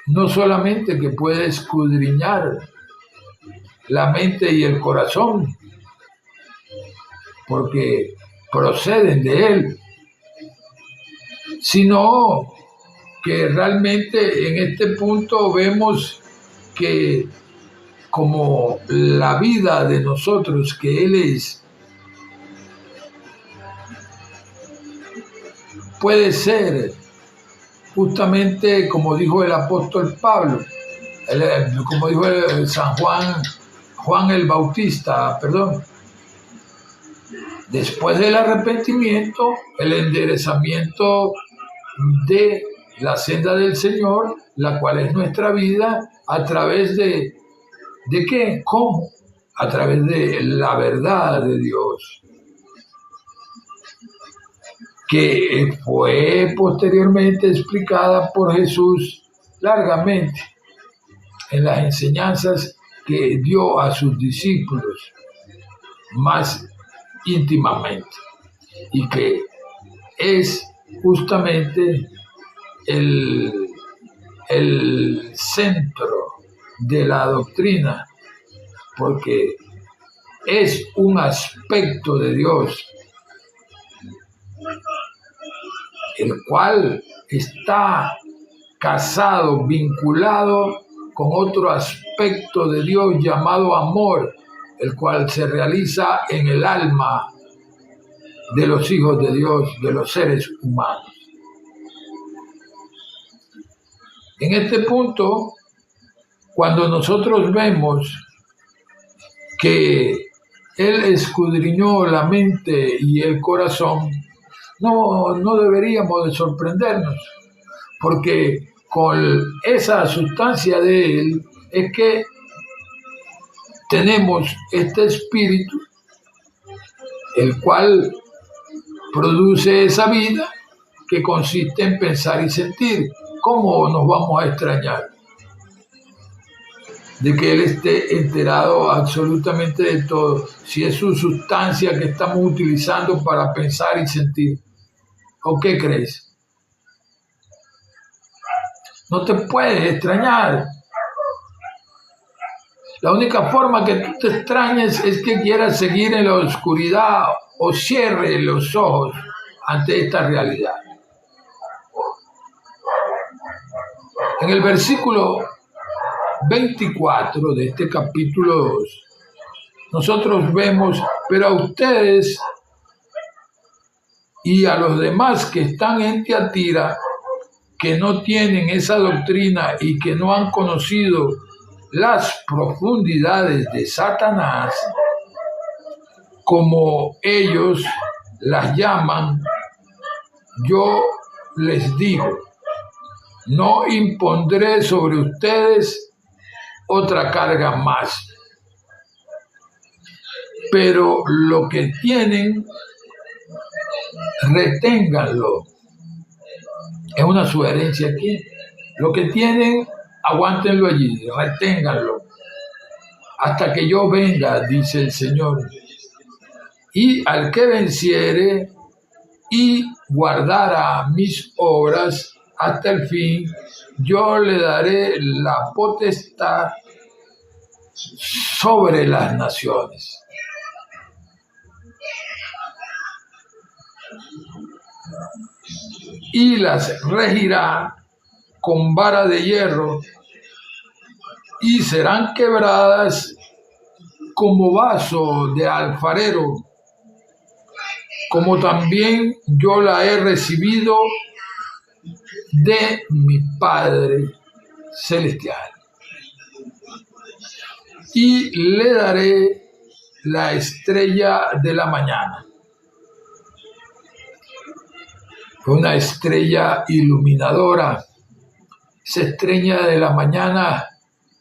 no solamente que puede escudriñar la mente y el corazón, porque proceden de Él, sino que realmente en este punto vemos que como la vida de nosotros que Él es, puede ser justamente como dijo el apóstol Pablo, como dijo San Juan el Bautista, perdón, después del arrepentimiento, el enderezamiento de la senda del Señor, la cual es nuestra vida, a través ¿de qué? ¿Cómo? A través de la verdad de Dios, que fue posteriormente explicada por Jesús largamente en las enseñanzas que dio a sus discípulos más íntimamente, y que es justamente el centro de la doctrina, porque es un aspecto de Dios, el cual está casado, vinculado con otro aspecto de Dios llamado amor, el cual se realiza en el alma de los hijos de Dios, de los seres humanos. En este punto, cuando nosotros vemos que Él escudriñó la mente y el corazón, no deberíamos de sorprendernos, porque con esa sustancia de Él es que tenemos este espíritu, el cual produce esa vida que consiste en pensar y sentir. ¿Cómo nos vamos a extrañar de que Él esté enterado absolutamente de todo, si es su sustancia que estamos utilizando para pensar y sentir? ¿O qué crees? No te puedes extrañar. La única forma que tú te extrañes es que quieras seguir en la oscuridad o cierre los ojos ante esta realidad. En el versículo 24 de este capítulo 2, nosotros vemos, pero a ustedes y a los demás que están en Tiatira, que no tienen esa doctrina y que no han conocido las profundidades de Satanás, como ellos las llaman, yo les digo, no impondré sobre ustedes otra carga más, pero lo que tienen, reténganlo. Es una sugerencia aquí. Lo que tienen, aguántenlo allí, reténganlo, hasta que yo venga, dice el Señor. Y al que venciere y guardara mis obras hasta el fin, yo le daré la potestad sobre las naciones. Y las regirá con vara de hierro, y serán quebradas como vaso de alfarero, como también yo la he recibido de mi Padre Celestial. Y le daré la estrella de la mañana. Una estrella iluminadora, esa estrella de la mañana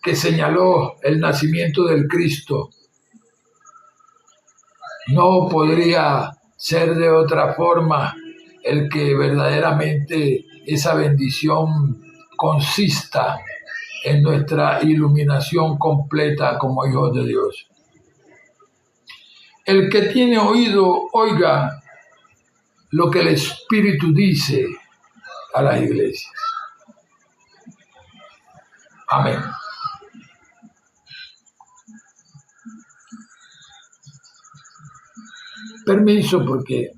que señaló el nacimiento del Cristo. No podría ser de otra forma el que verdaderamente esa bendición consista en nuestra iluminación completa como hijos de Dios. El que tiene oído, oiga lo que el Espíritu dice a las iglesias. Amén. Permiso, porque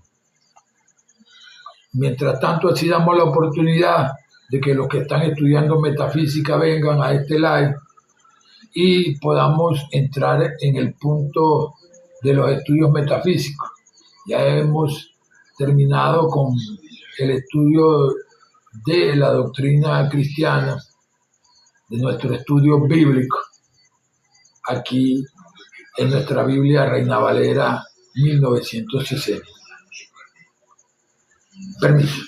mientras tanto así damos la oportunidad de que los que están estudiando metafísica vengan a este live y podamos entrar en el punto de los estudios metafísicos. Ya hemos terminado con el estudio de la doctrina cristiana, de nuestro estudio bíblico, aquí en nuestra Biblia Reina Valera 1960. Permiso.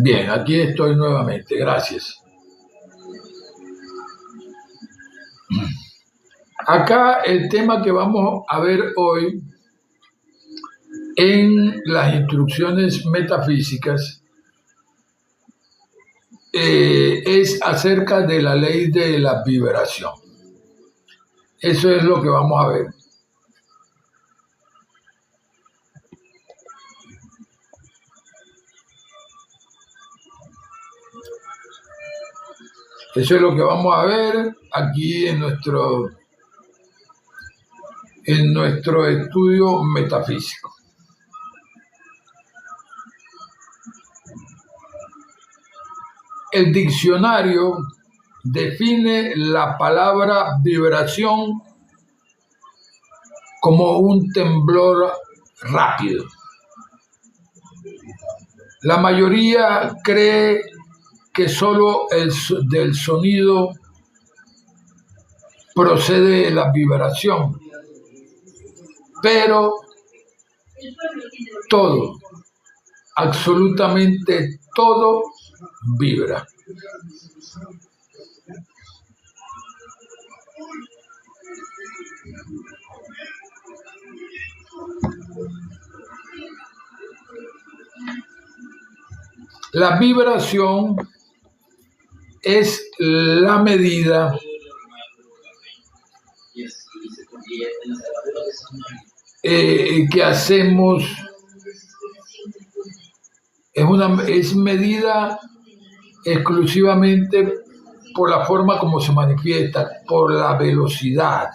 Bien, aquí estoy nuevamente, gracias. Acá el tema que vamos a ver hoy en las instrucciones metafísicas es acerca de la ley de la vibración. Eso es lo que vamos a ver. Eso es lo que vamos a ver aquí en nuestro estudio metafísico. El diccionario define la palabra vibración como un temblor rápido. La mayoría cree que solo del sonido procede la vibración, pero todo, absolutamente todo, vibra. La vibración es la medida que hacemos, es medida exclusivamente por la forma como se manifiesta, por la velocidad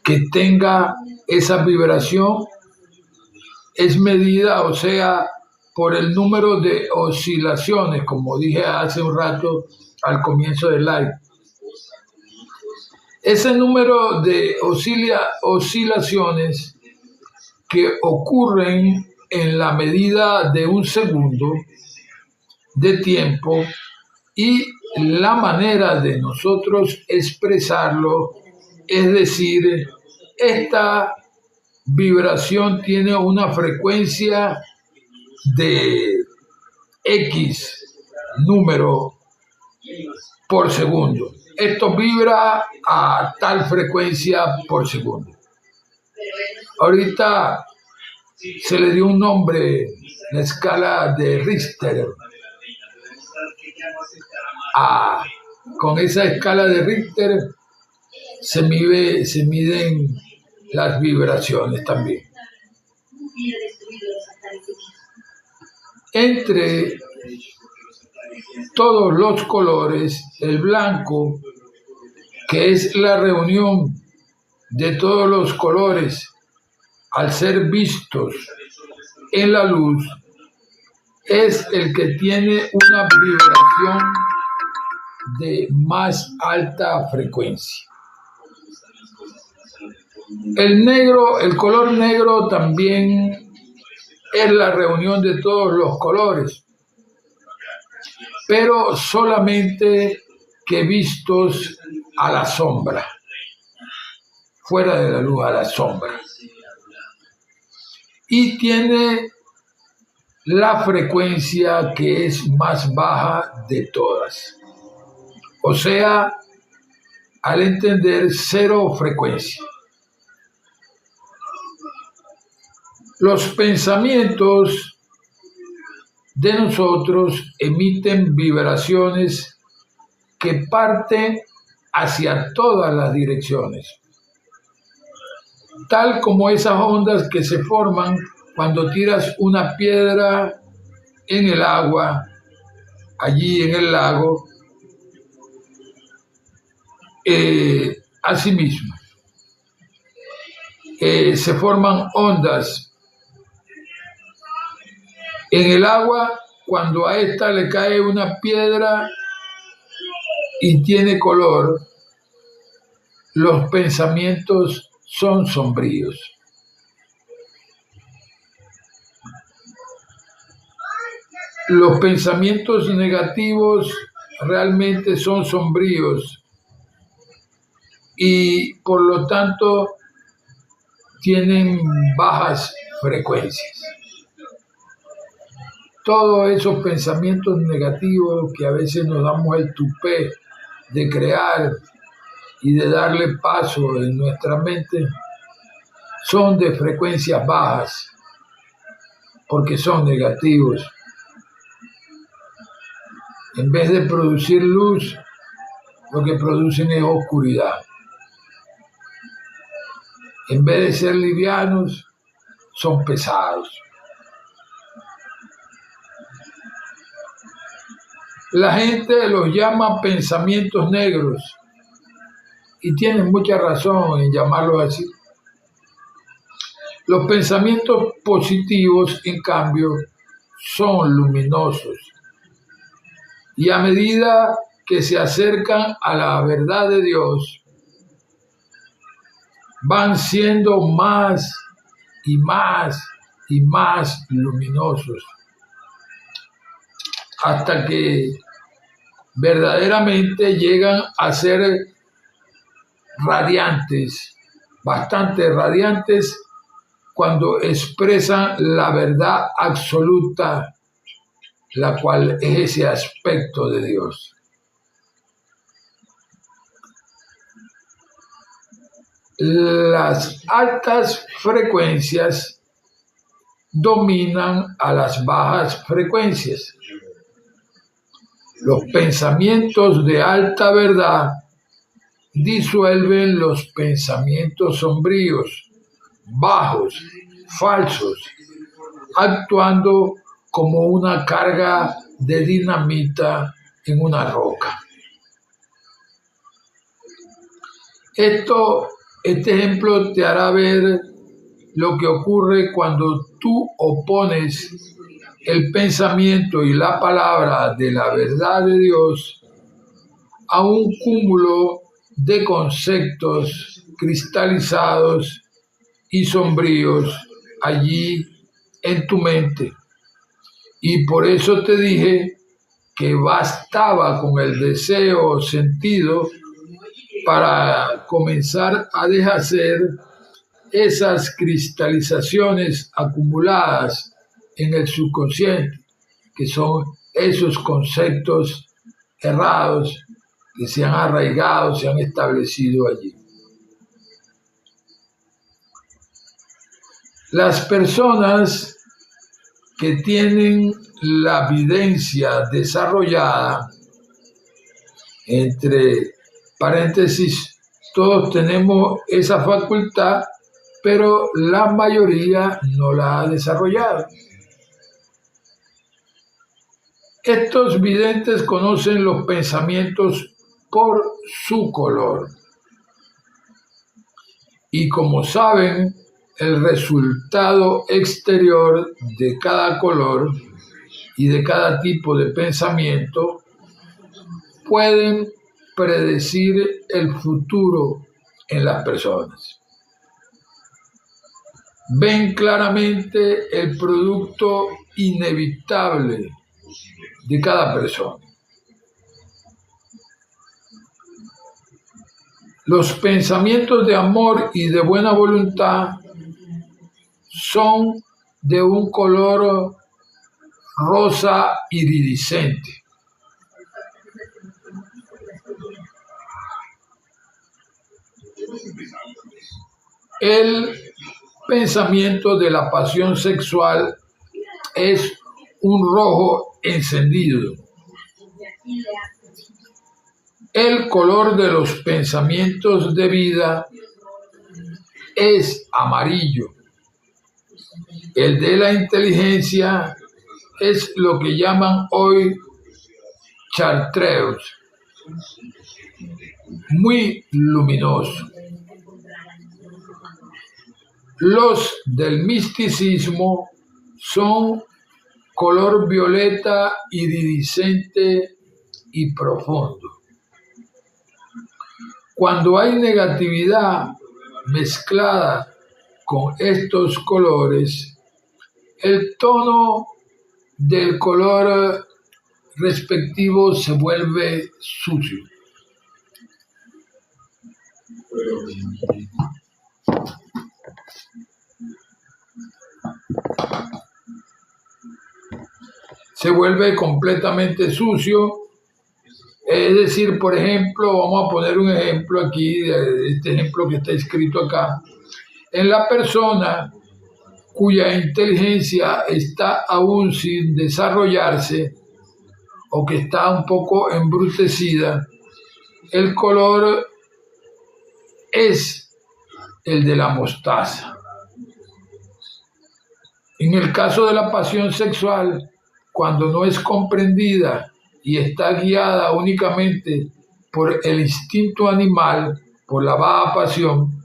que tenga esa vibración, es medida, o sea, por el número de oscilaciones, como dije hace un rato al comienzo del live. Ese número de oscilaciones que ocurren en la medida de un segundo de tiempo, y la manera de nosotros expresarlo, es decir, esta vibración tiene una frecuencia de X número por segundo. Esto vibra a tal frecuencia por segundo. Ahorita se le dio un nombre, la escala de Richter. Con esa escala de Richter se miden las vibraciones también. Entre todos los colores, el blanco, que es la reunión de todos los colores al ser vistos en la luz, es el que tiene una vibración de más alta frecuencia. El color negro también es la reunión de todos los colores, pero solamente que vistos a la sombra, fuera de la luz, a la sombra. y tiene la frecuencia que es más baja de todas. O sea, al entender cero frecuencia. Los pensamientos de nosotros emiten vibraciones que parten hacia todas las direcciones, tal como esas ondas que se forman cuando tiras una piedra en el agua, allí en el lago, asimismo. Se forman ondas en el agua cuando a esta le cae una piedra y tiene color. Los pensamientos son sombríos. Los pensamientos negativos realmente son sombríos y por lo tanto tienen bajas frecuencias. Todos esos pensamientos negativos que a veces nos damos el tupé de crear y de darle paso en nuestra mente son de frecuencias bajas porque son negativos. En vez de producir luz, lo que producen es oscuridad. En vez de ser livianos, son pesados. La gente los llama pensamientos negros y tienen mucha razón en llamarlos así. Los pensamientos positivos, en cambio, son luminosos y a medida que se acercan a la verdad de Dios, van siendo más y más y más luminosos hasta que verdaderamente llegan a ser radiantes, bastante radiantes, cuando expresan la verdad absoluta, la cual es ese aspecto de Dios. Las altas frecuencias dominan a las bajas frecuencias. Los pensamientos de alta verdad disuelven los pensamientos sombríos, bajos, falsos, actuando como una carga de dinamita en una roca. Este ejemplo te hará ver lo que ocurre cuando tú opones el pensamiento y la palabra de la verdad de Dios a un cúmulo de conceptos cristalizados y sombríos allí en tu mente. Y por eso te dije que bastaba con el deseo sentido para comenzar a deshacer esas cristalizaciones acumuladas en el subconsciente, que son esos conceptos errados que se han arraigado, se han establecido allí. Las personas que tienen la videncia desarrollada, entre paréntesis, todos tenemos esa facultad, pero la mayoría no la ha desarrollado. Estos videntes conocen los pensamientos por su color. Y como saben el resultado exterior de cada color y de cada tipo de pensamiento, pueden predecir el futuro en las personas. Ven claramente el producto inevitable de cada persona. Los pensamientos de amor y de buena voluntad son de un color rosa iridiscente. El pensamiento de la pasión sexual es un rojo encendido. El color de los pensamientos de vida es amarillo. El de la inteligencia es lo que llaman hoy chartreuse, muy luminoso. Los del misticismo son color violeta iridiscente y profundo. Cuando hay negatividad mezclada con estos colores, el tono del color respectivo se vuelve sucio. Se vuelve completamente sucio. Es decir, por ejemplo, vamos a poner un ejemplo aquí, de este ejemplo que está escrito acá. En la persona cuya inteligencia está aún sin desarrollarse o que está un poco embrutecida, el color es el de la mostaza. En el caso de la pasión sexual, cuando no es comprendida y está guiada únicamente por el instinto animal, por la baja pasión,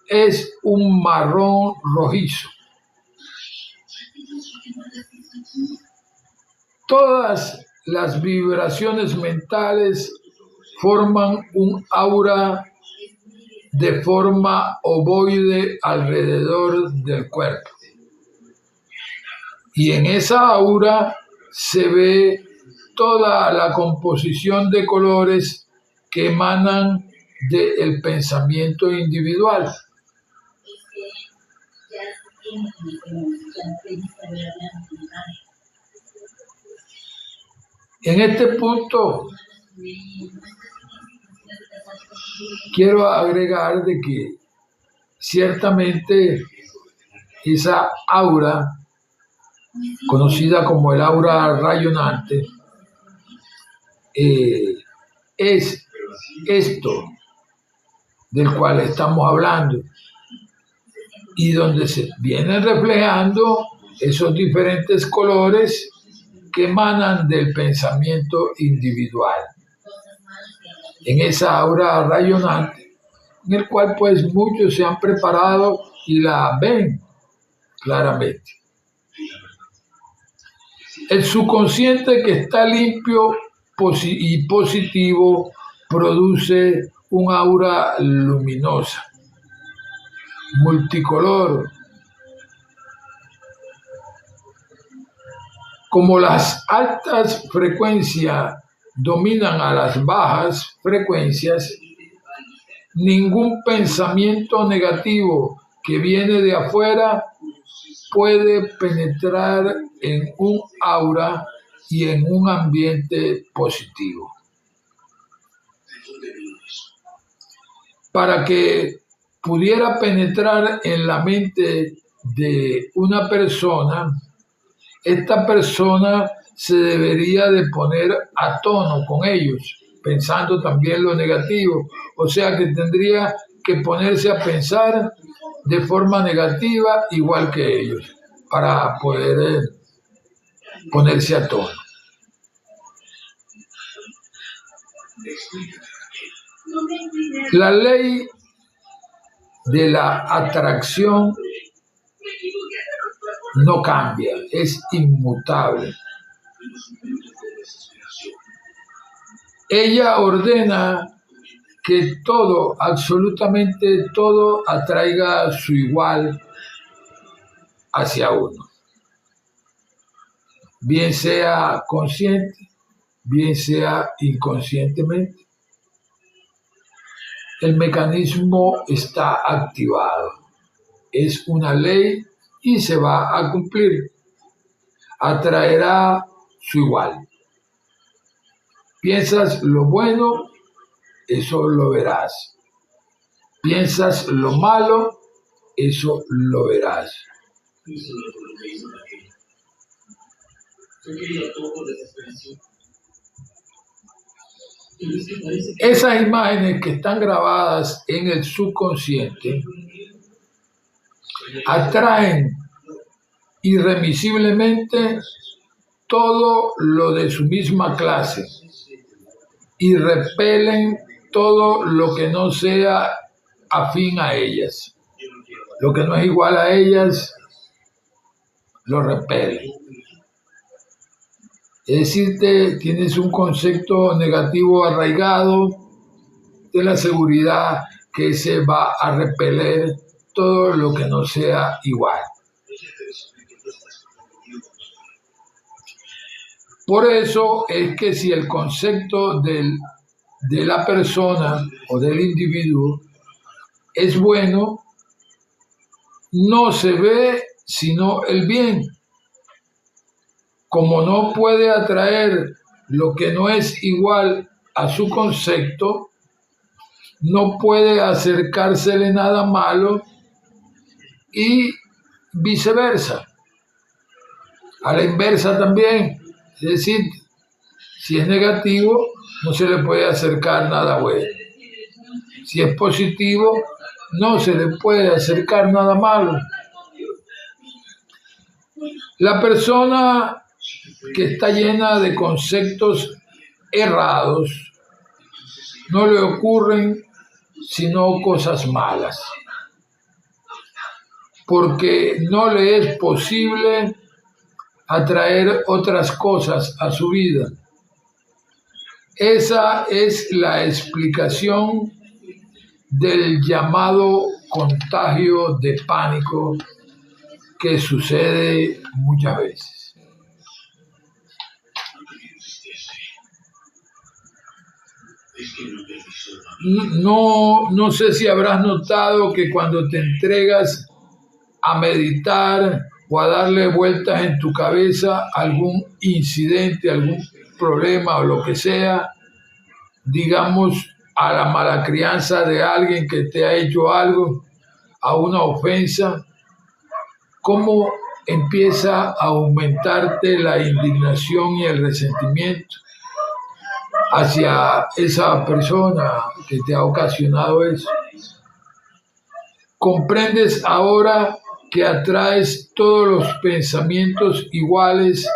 es un marrón rojizo. Todas las vibraciones mentales forman un aura de forma ovoide alrededor del cuerpo. Y en esa aura se ve toda la composición de colores que emanan del pensamiento individual. En este punto quiero agregar de que ciertamente esa aura, conocida como el aura rayonante, es esto del cual estamos hablando y donde se vienen reflejando esos diferentes colores que emanan del pensamiento individual. En esa aura rayonante, en el cual pues muchos se han preparado y la ven claramente. El subconsciente que está limpio y positivo produce un aura luminosa, multicolor. Como las altas frecuencias dominan a las bajas frecuencias, ningún pensamiento negativo que viene de afuera puede penetrar en un aura y en un ambiente positivo. Para que pudiera penetrar en la mente de una persona, esta persona se debería de poner a tono con ellos, pensando también lo negativo. O sea que tendría que ponerse a pensar de forma negativa igual que ellos, para poder ponerse a tono. La ley de la atracción no cambia, es inmutable. Ella ordena que todo, absolutamente todo, atraiga su igual hacia uno. Bien sea consciente, bien sea inconscientemente. El mecanismo está activado. Es una ley y se va a cumplir. Atraerá su igual. Piensas lo bueno, eso lo verás. Piensas lo malo, eso lo verás. Esas imágenes que están grabadas en el subconsciente atraen irremisiblemente todo lo de su misma clase y repelen todo lo que no sea afín a ellas. Lo que no es igual a ellas, lo repele. Es decir, tienes un concepto negativo arraigado de la seguridad que se va a repeler todo lo que no sea igual. Por eso es que si el concepto de la persona o del individuo es bueno, no se ve sino el bien. Como no puede atraer lo que no es igual a su concepto, no puede acercársele nada malo y viceversa. A la inversa también. Es decir, si es negativo, no se le puede acercar nada bueno. Si es positivo, no se le puede acercar nada malo. La persona que está llena de conceptos errados, no le ocurren sino cosas malas, porque no le es posible atraer otras cosas a su vida. Esa es la explicación del llamado contagio de pánico que sucede muchas veces. No sé si habrás notado que cuando te entregas a meditar o a darle vueltas en tu cabeza algún incidente, algún problema o lo que sea, digamos a la mala crianza de alguien que te ha hecho algo, a una ofensa, cómo empieza a aumentarte la indignación y el resentimiento hacia esa persona que te ha ocasionado eso. Comprendes ahora que atraes todos los pensamientos iguales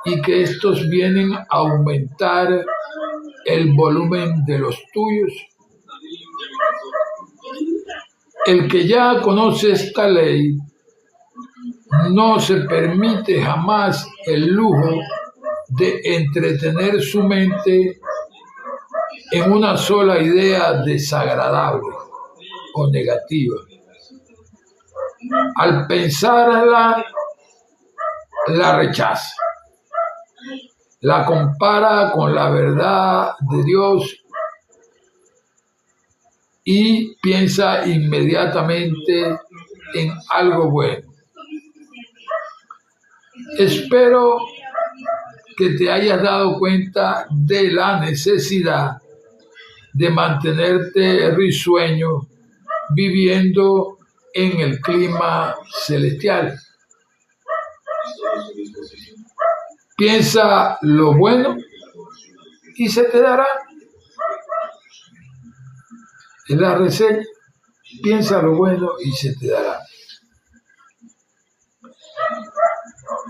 y que estos vienen a aumentar el volumen de los tuyos. El que ya conoce esta ley no se permite jamás el lujo de entretener su mente en una sola idea desagradable o negativa. Al pensarla, la rechaza, la compara con la verdad de Dios y piensa inmediatamente en algo bueno. Espero que te hayas dado cuenta de la necesidad de mantenerte risueño viviendo en el clima celestial. Piensa lo bueno y se te dará. En la reseña, piensa lo bueno y se te dará.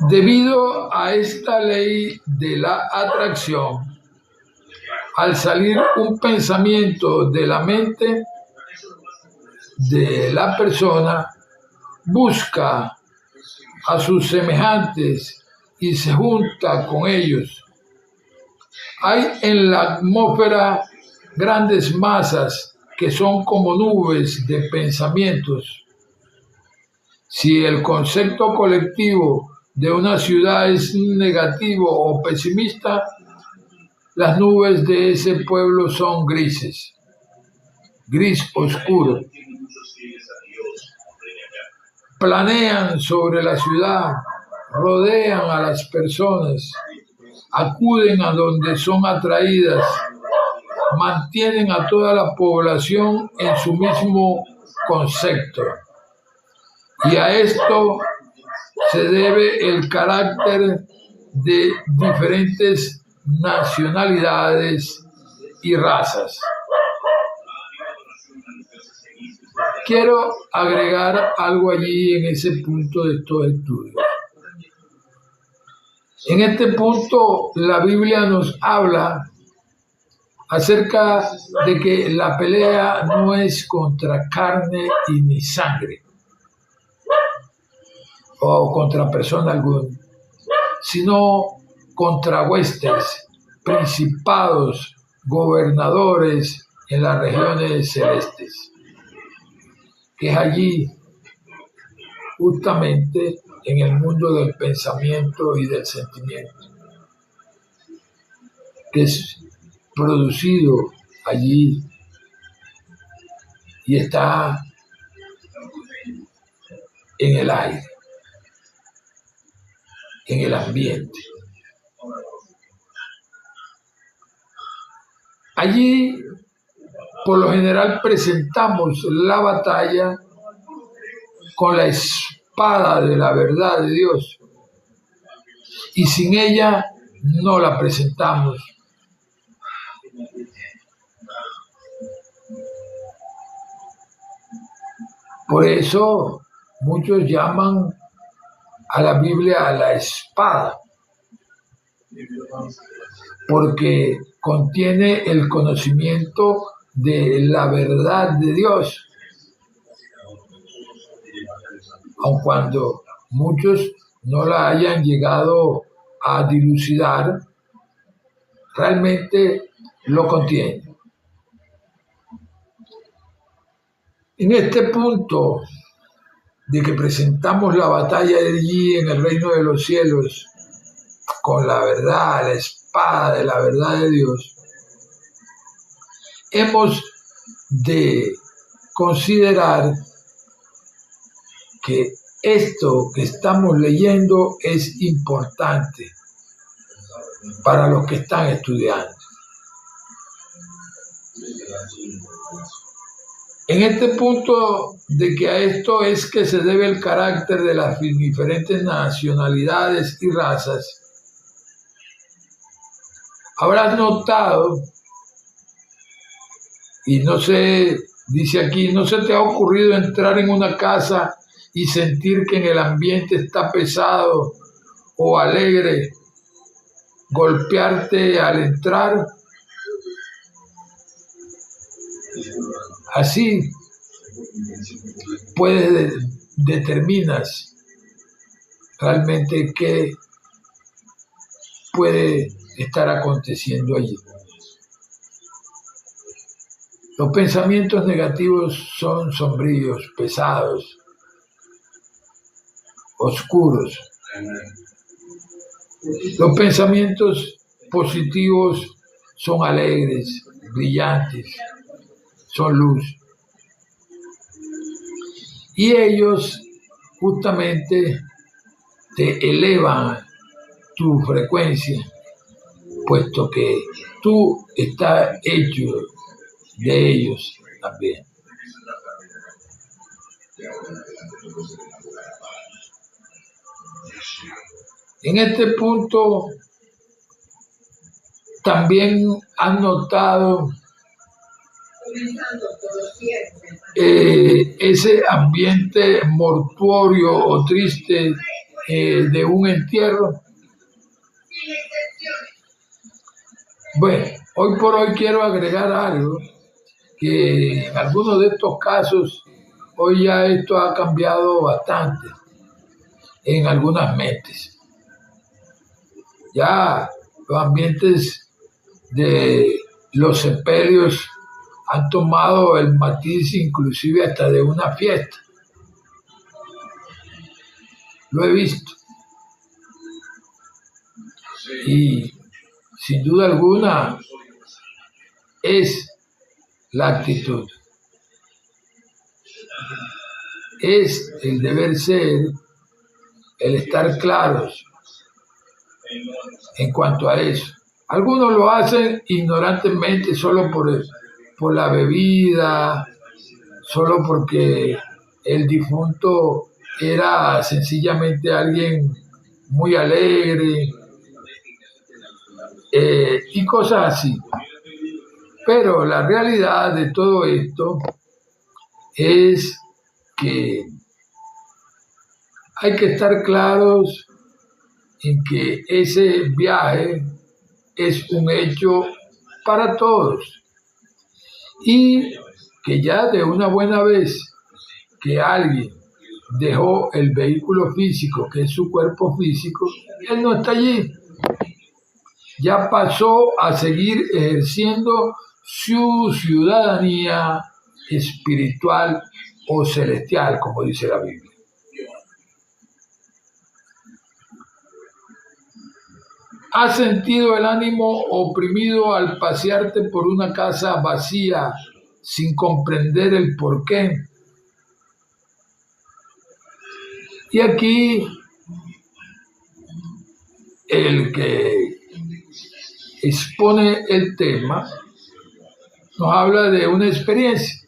Debido a esta ley de la atracción, al salir un pensamiento de la mente de la persona, busca a sus semejantes y se junta con ellos. Hay en la atmósfera grandes masas que son como nubes de pensamientos. Si el concepto colectivo de una ciudad es negativo o pesimista, las nubes de ese pueblo son grises, gris oscuro. planean sobre la ciudad, rodean a las personas, acuden a donde son atraídas, mantienen a toda la población en su mismo concepto. Y a esto se debe el carácter de diferentes nacionalidades y razas. Quiero agregar algo allí en ese punto de estos estudios. En este punto, la Biblia nos habla acerca de que la pelea no es contra carne y ni sangre, o contra persona alguna, sino contra huestes, principados, gobernadores en las regiones celestes, que es allí justamente en el mundo del pensamiento y del sentimiento, que es producido allí y está en el aire, en el ambiente. Allí, por lo general, presentamos la batalla con la espada de la verdad de Dios, y sin ella no la presentamos. Por eso muchos llaman a la Biblia la espada, porque contiene el conocimiento de la verdad de Dios, aun cuando muchos no la hayan llegado a dilucidar, realmente lo contiene. En este punto de que presentamos la batalla de allí en el reino de los cielos con la verdad, la espada de la verdad de Dios, hemos de considerar que esto que estamos leyendo es importante para los que están estudiando. En este punto de que a esto es que se debe el carácter de las diferentes nacionalidades y razas, habrás notado, y no sé, dice aquí, ¿no se te ha ocurrido entrar en una casa y sentir que en el ambiente está pesado o alegre, golpearte al entrar? Así puedes determinas realmente qué puede estar aconteciendo allí. Los pensamientos negativos son sombríos, pesados, oscuros. Los pensamientos positivos son alegres, brillantes, son luz. Y ellos justamente te elevan tu frecuencia, puesto que tú estás hecho de ellos también. En este punto también han notado ese ambiente mortuorio o triste de un entierro. Bueno, hoy por hoy quiero agregar algo, que en algunos de estos casos, hoy ya esto ha cambiado bastante en algunas mentes. Ya los ambientes de los sepelios han tomado el matiz inclusive hasta de una fiesta. Lo he visto. Y sin duda alguna es la actitud. es el deber ser, el estar claros en cuanto a eso. Algunos lo hacen ignorantemente solo por la bebida, solo porque el difunto era sencillamente alguien muy alegre y cosas así. Pero la realidad de todo esto es que hay que estar claros en que ese viaje es un hecho para todos y que ya de una buena vez que alguien dejó el vehículo físico, que es su cuerpo físico, él no está allí. Ya pasó a seguir ejerciendo su ciudadanía espiritual o celestial, como dice la Biblia. ¿Has sentido el ánimo oprimido al pasearte por una casa vacía sin comprender el porqué? Y aquí el que expone el tema nos habla de una experiencia.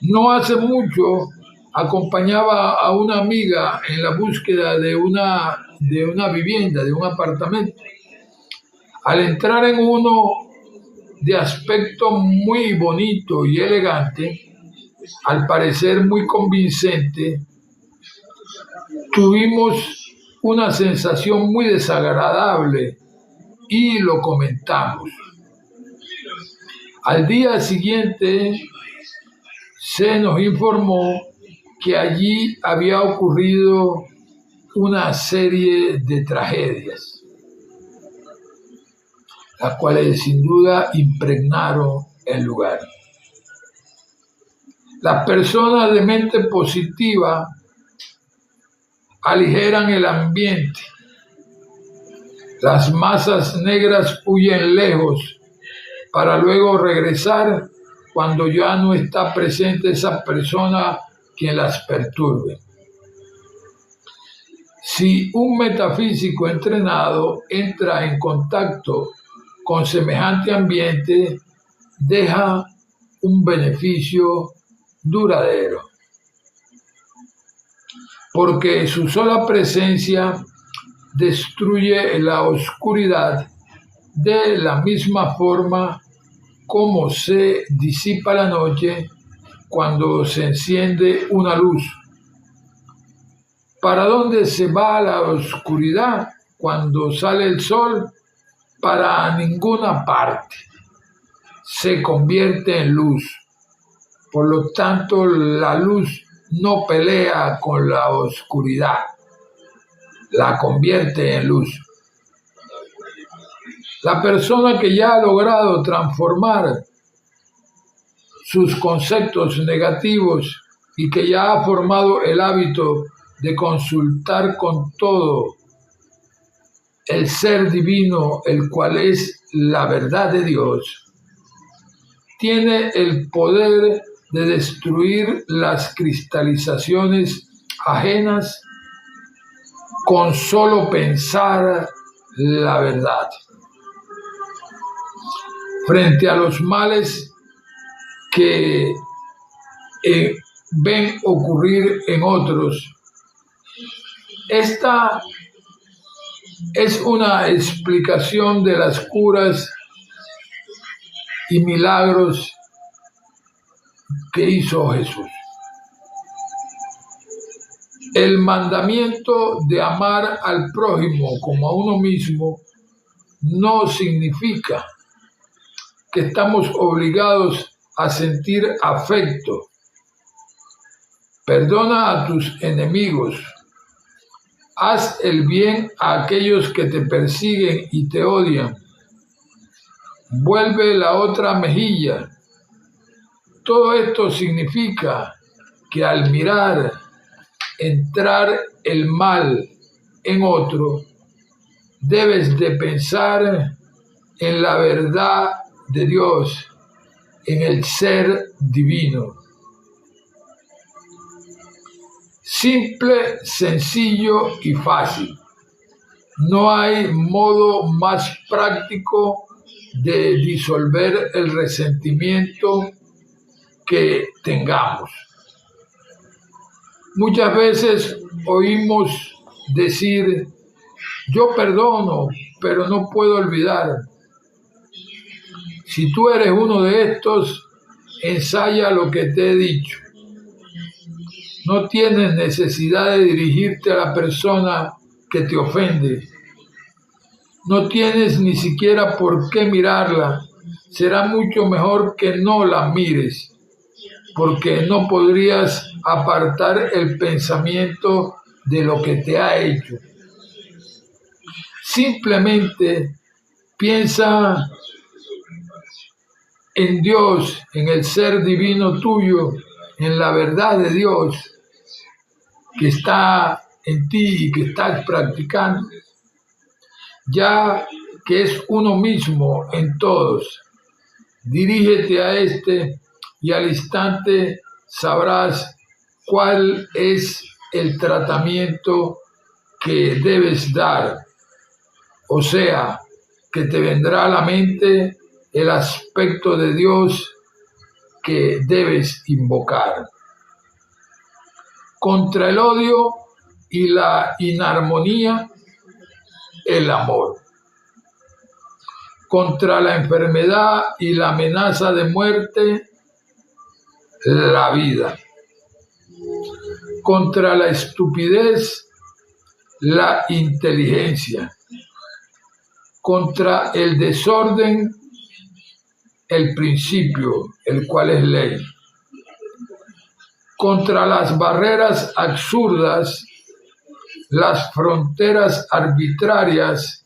No hace mucho acompañaba a una amiga en la búsqueda de una vivienda, de un apartamento. Al entrar en uno de aspecto muy bonito y elegante, al parecer muy convincente, tuvimos una sensación muy desagradable y lo comentamos. Al día siguiente se nos informó que allí había ocurrido una serie de tragedias, las cuales sin duda impregnaron el lugar. Las personas de mente positiva aligeran el ambiente. Las masas negras huyen lejos para luego regresar cuando ya no está presente esa persona quien las perturbe. Si un metafísico entrenado entra en contacto con semejante ambiente, deja un beneficio duradero, porque su sola presencia destruye la oscuridad de la misma forma como se disipa la noche cuando se enciende una luz. ¿Para dónde se va la oscuridad cuando sale el sol? Para ninguna parte. Se convierte en luz. Por lo tanto, la luz no pelea con la oscuridad, la convierte en luz. La persona que ya ha logrado transformar sus conceptos negativos y que ya ha formado el hábito de consultar con todo el ser divino, el cual es la verdad de Dios, tiene el poder de destruir las cristalizaciones ajenas con solo pensar la verdad. Frente a los males que ven ocurrir en otros, esta es una explicación de las curas y milagros que hizo Jesús. El mandamiento de amar al prójimo como a uno mismo no significa que estamos obligados a sentir afecto. Perdona a tus enemigos. Haz el bien a aquellos que te persiguen y te odian. Vuelve la otra mejilla. Todo esto significa que al mirar entrar el mal en otro, debes de pensar en la verdad de Dios, en el ser divino. Simple, sencillo y fácil. No hay modo más práctico de disolver el resentimiento que tengamos. Muchas veces oímos decir, yo perdono, pero no puedo olvidar. Si tú eres uno de estos, ensaya lo que te he dicho. No tienes necesidad de dirigirte a la persona que te ofende. No tienes ni siquiera por qué mirarla. Será mucho mejor que no la mires, porque no podrías apartar el pensamiento de lo que te ha hecho. Simplemente piensa en Dios, en el ser divino tuyo, en la verdad de Dios que está en ti y que estás practicando, ya que es uno mismo en todos. Dirígete a este y al instante sabrás cuál es el tratamiento que debes dar. O sea, que te vendrá a la mente el aspecto de Dios que debes invocar. Contra el odio y la inarmonía, el amor. Contra la enfermedad y la amenaza de muerte, la vida. Contra la estupidez, la inteligencia. Contra el desorden, el principio, el cual es ley. Contra las barreras absurdas, las fronteras arbitrarias,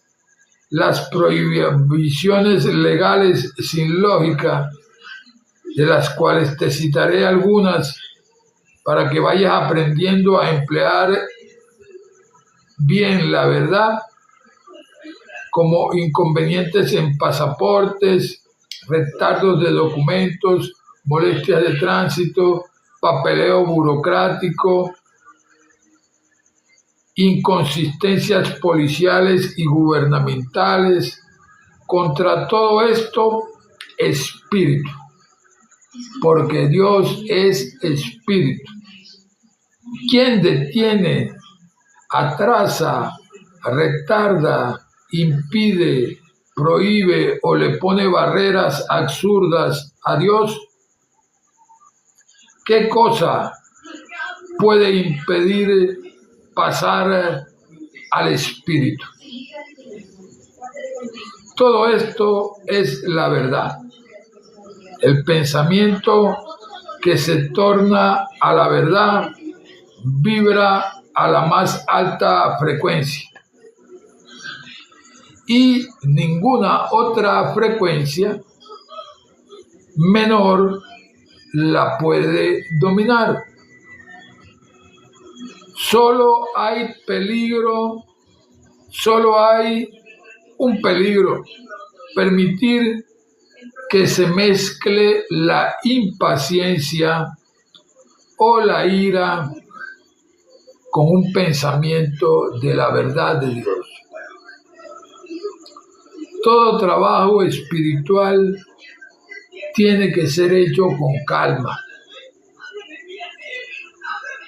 las prohibiciones legales sin lógica, de las cuales te citaré algunas para que vayas aprendiendo a emplear bien la verdad, como inconvenientes en pasaportes, retardos de documentos, molestias de tránsito, papeleo burocrático, inconsistencias policiales y gubernamentales. Contra todo esto, espíritu, porque Dios es espíritu. ¿Quién detiene, atrasa, retarda, impide, prohíbe o le pone barreras absurdas a Dios? ¿Qué cosa puede impedir pasar al espíritu? Todo esto es la verdad. El pensamiento que se torna a la verdad vibra a la más alta frecuencia y ninguna otra frecuencia menor la puede dominar. Solo hay un peligro: permitir que se mezcle la impaciencia o la ira con un pensamiento de la verdad de Dios. Todo trabajo espiritual tiene que ser hecho con calma.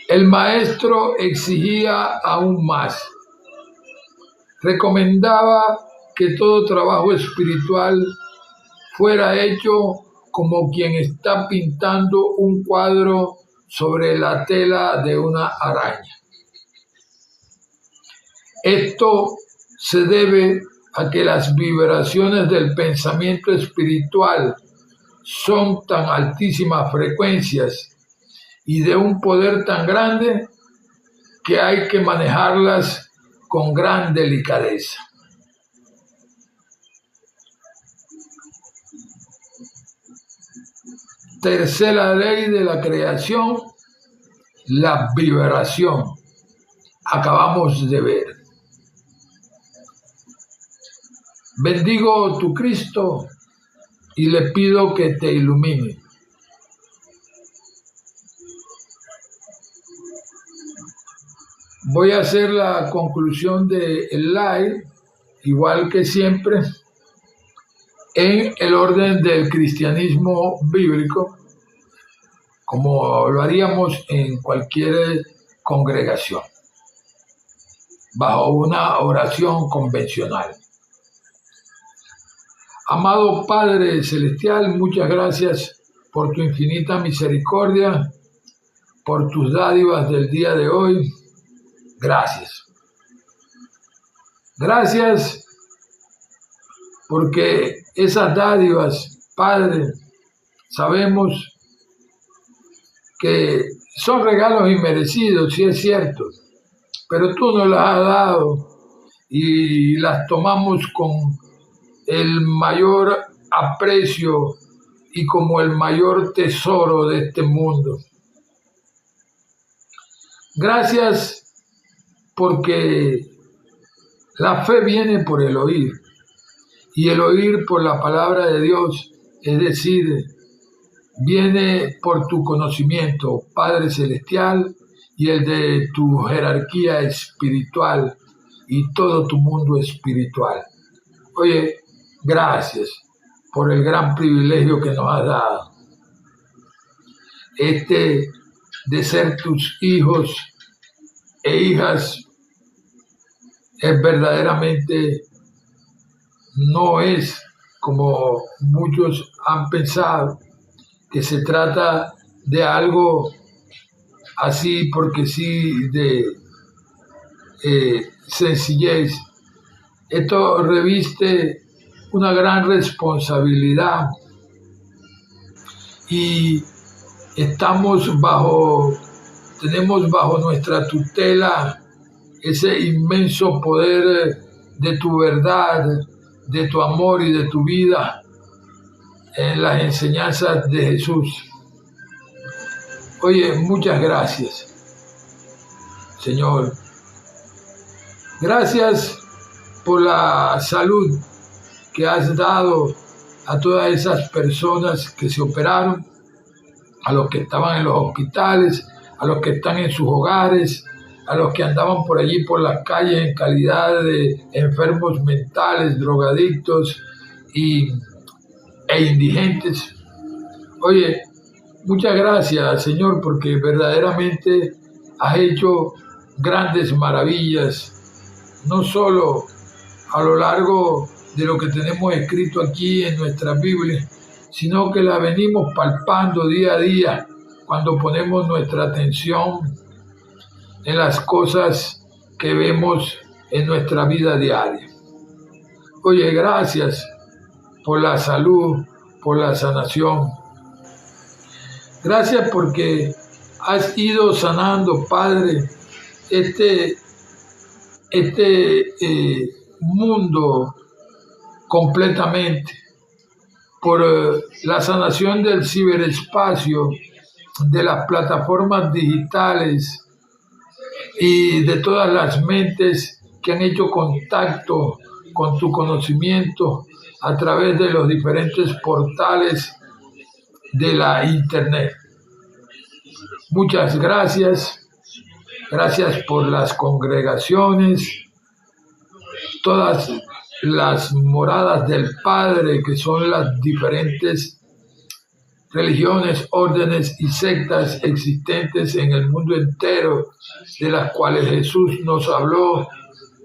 El maestro exigía aún más. Recomendaba que todo trabajo espiritual fuera hecho como quien está pintando un cuadro sobre la tela de una araña. Esto se debe a que las vibraciones del pensamiento espiritual son tan altísimas frecuencias y de un poder tan grande que hay que manejarlas con gran delicadeza. Tercera ley de la creación, la vibración. Acabamos de ver. Bendigo tu Cristo y le pido que te ilumine. Voy a hacer la conclusión del live, igual que siempre, en el orden del cristianismo bíblico, como lo haríamos en cualquier congregación, bajo una oración convencional. Amado Padre Celestial, muchas gracias por tu infinita misericordia, por tus dádivas del día de hoy. Gracias. Gracias porque esas dádivas, Padre, sabemos que son regalos inmerecidos, sí es cierto, pero tú nos las has dado y las tomamos con el mayor aprecio y como el mayor tesoro de este mundo. Gracias porque la fe viene por el oír y el oír por la palabra de Dios, es decir, viene por tu conocimiento, Padre Celestial, y el de tu jerarquía espiritual y todo tu mundo espiritual. Oye, gracias por el gran privilegio que nos has dado, de ser tus hijos e hijas. Es verdaderamente, no es como muchos han pensado, que se trata de algo así porque sí, de sencillez. Esto reviste una gran responsabilidad y tenemos bajo nuestra tutela ese inmenso poder de tu verdad, de tu amor y de tu vida en las enseñanzas de Jesús. Oye, muchas gracias, Señor. Gracias por la salud que has dado a todas esas personas que se operaron, a los que estaban en los hospitales, a los que están en sus hogares, a los que andaban por allí por las calles en calidad de enfermos mentales, drogadictos e indigentes. Oye, muchas gracias, Señor, porque verdaderamente has hecho grandes maravillas, no solo a lo largo de lo que tenemos escrito aquí en nuestra Biblia, sino que la venimos palpando día a día cuando ponemos nuestra atención en las cosas que vemos en nuestra vida diaria. Oye, gracias por la salud, por la sanación. Gracias porque has ido sanando, Padre, este mundo completamente, por la sanación del ciberespacio, de las plataformas digitales y de todas las mentes que han hecho contacto con tu conocimiento a través de los diferentes portales de la Internet. Muchas gracias. Gracias por las congregaciones, todas las moradas del Padre, que son las diferentes religiones, órdenes y sectas existentes en el mundo entero, de las cuales Jesús nos habló,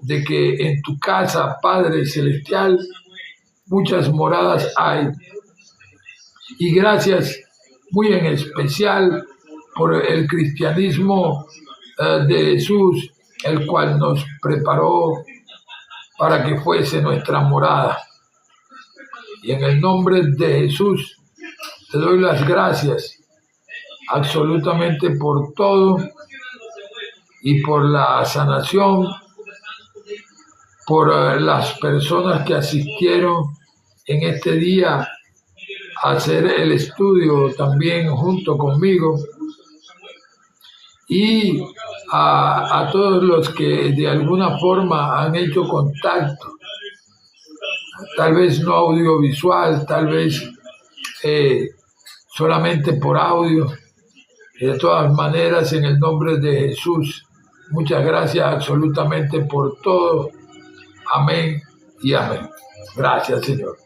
de que en tu casa, Padre Celestial, muchas moradas hay. Y gracias muy en especial por el cristianismo de Jesús, el cual nos preparó para que fuese nuestra morada. Y en el nombre de Jesús te doy las gracias absolutamente por todo y por la sanación, por las personas que asistieron en este día a hacer el estudio también junto conmigo, y a todos los que de alguna forma han hecho contacto, tal vez no audiovisual, tal vez solamente por audio. De todas maneras, en el nombre de Jesús, Muchas gracias absolutamente por todo. Amén y amén. Gracias, Señor.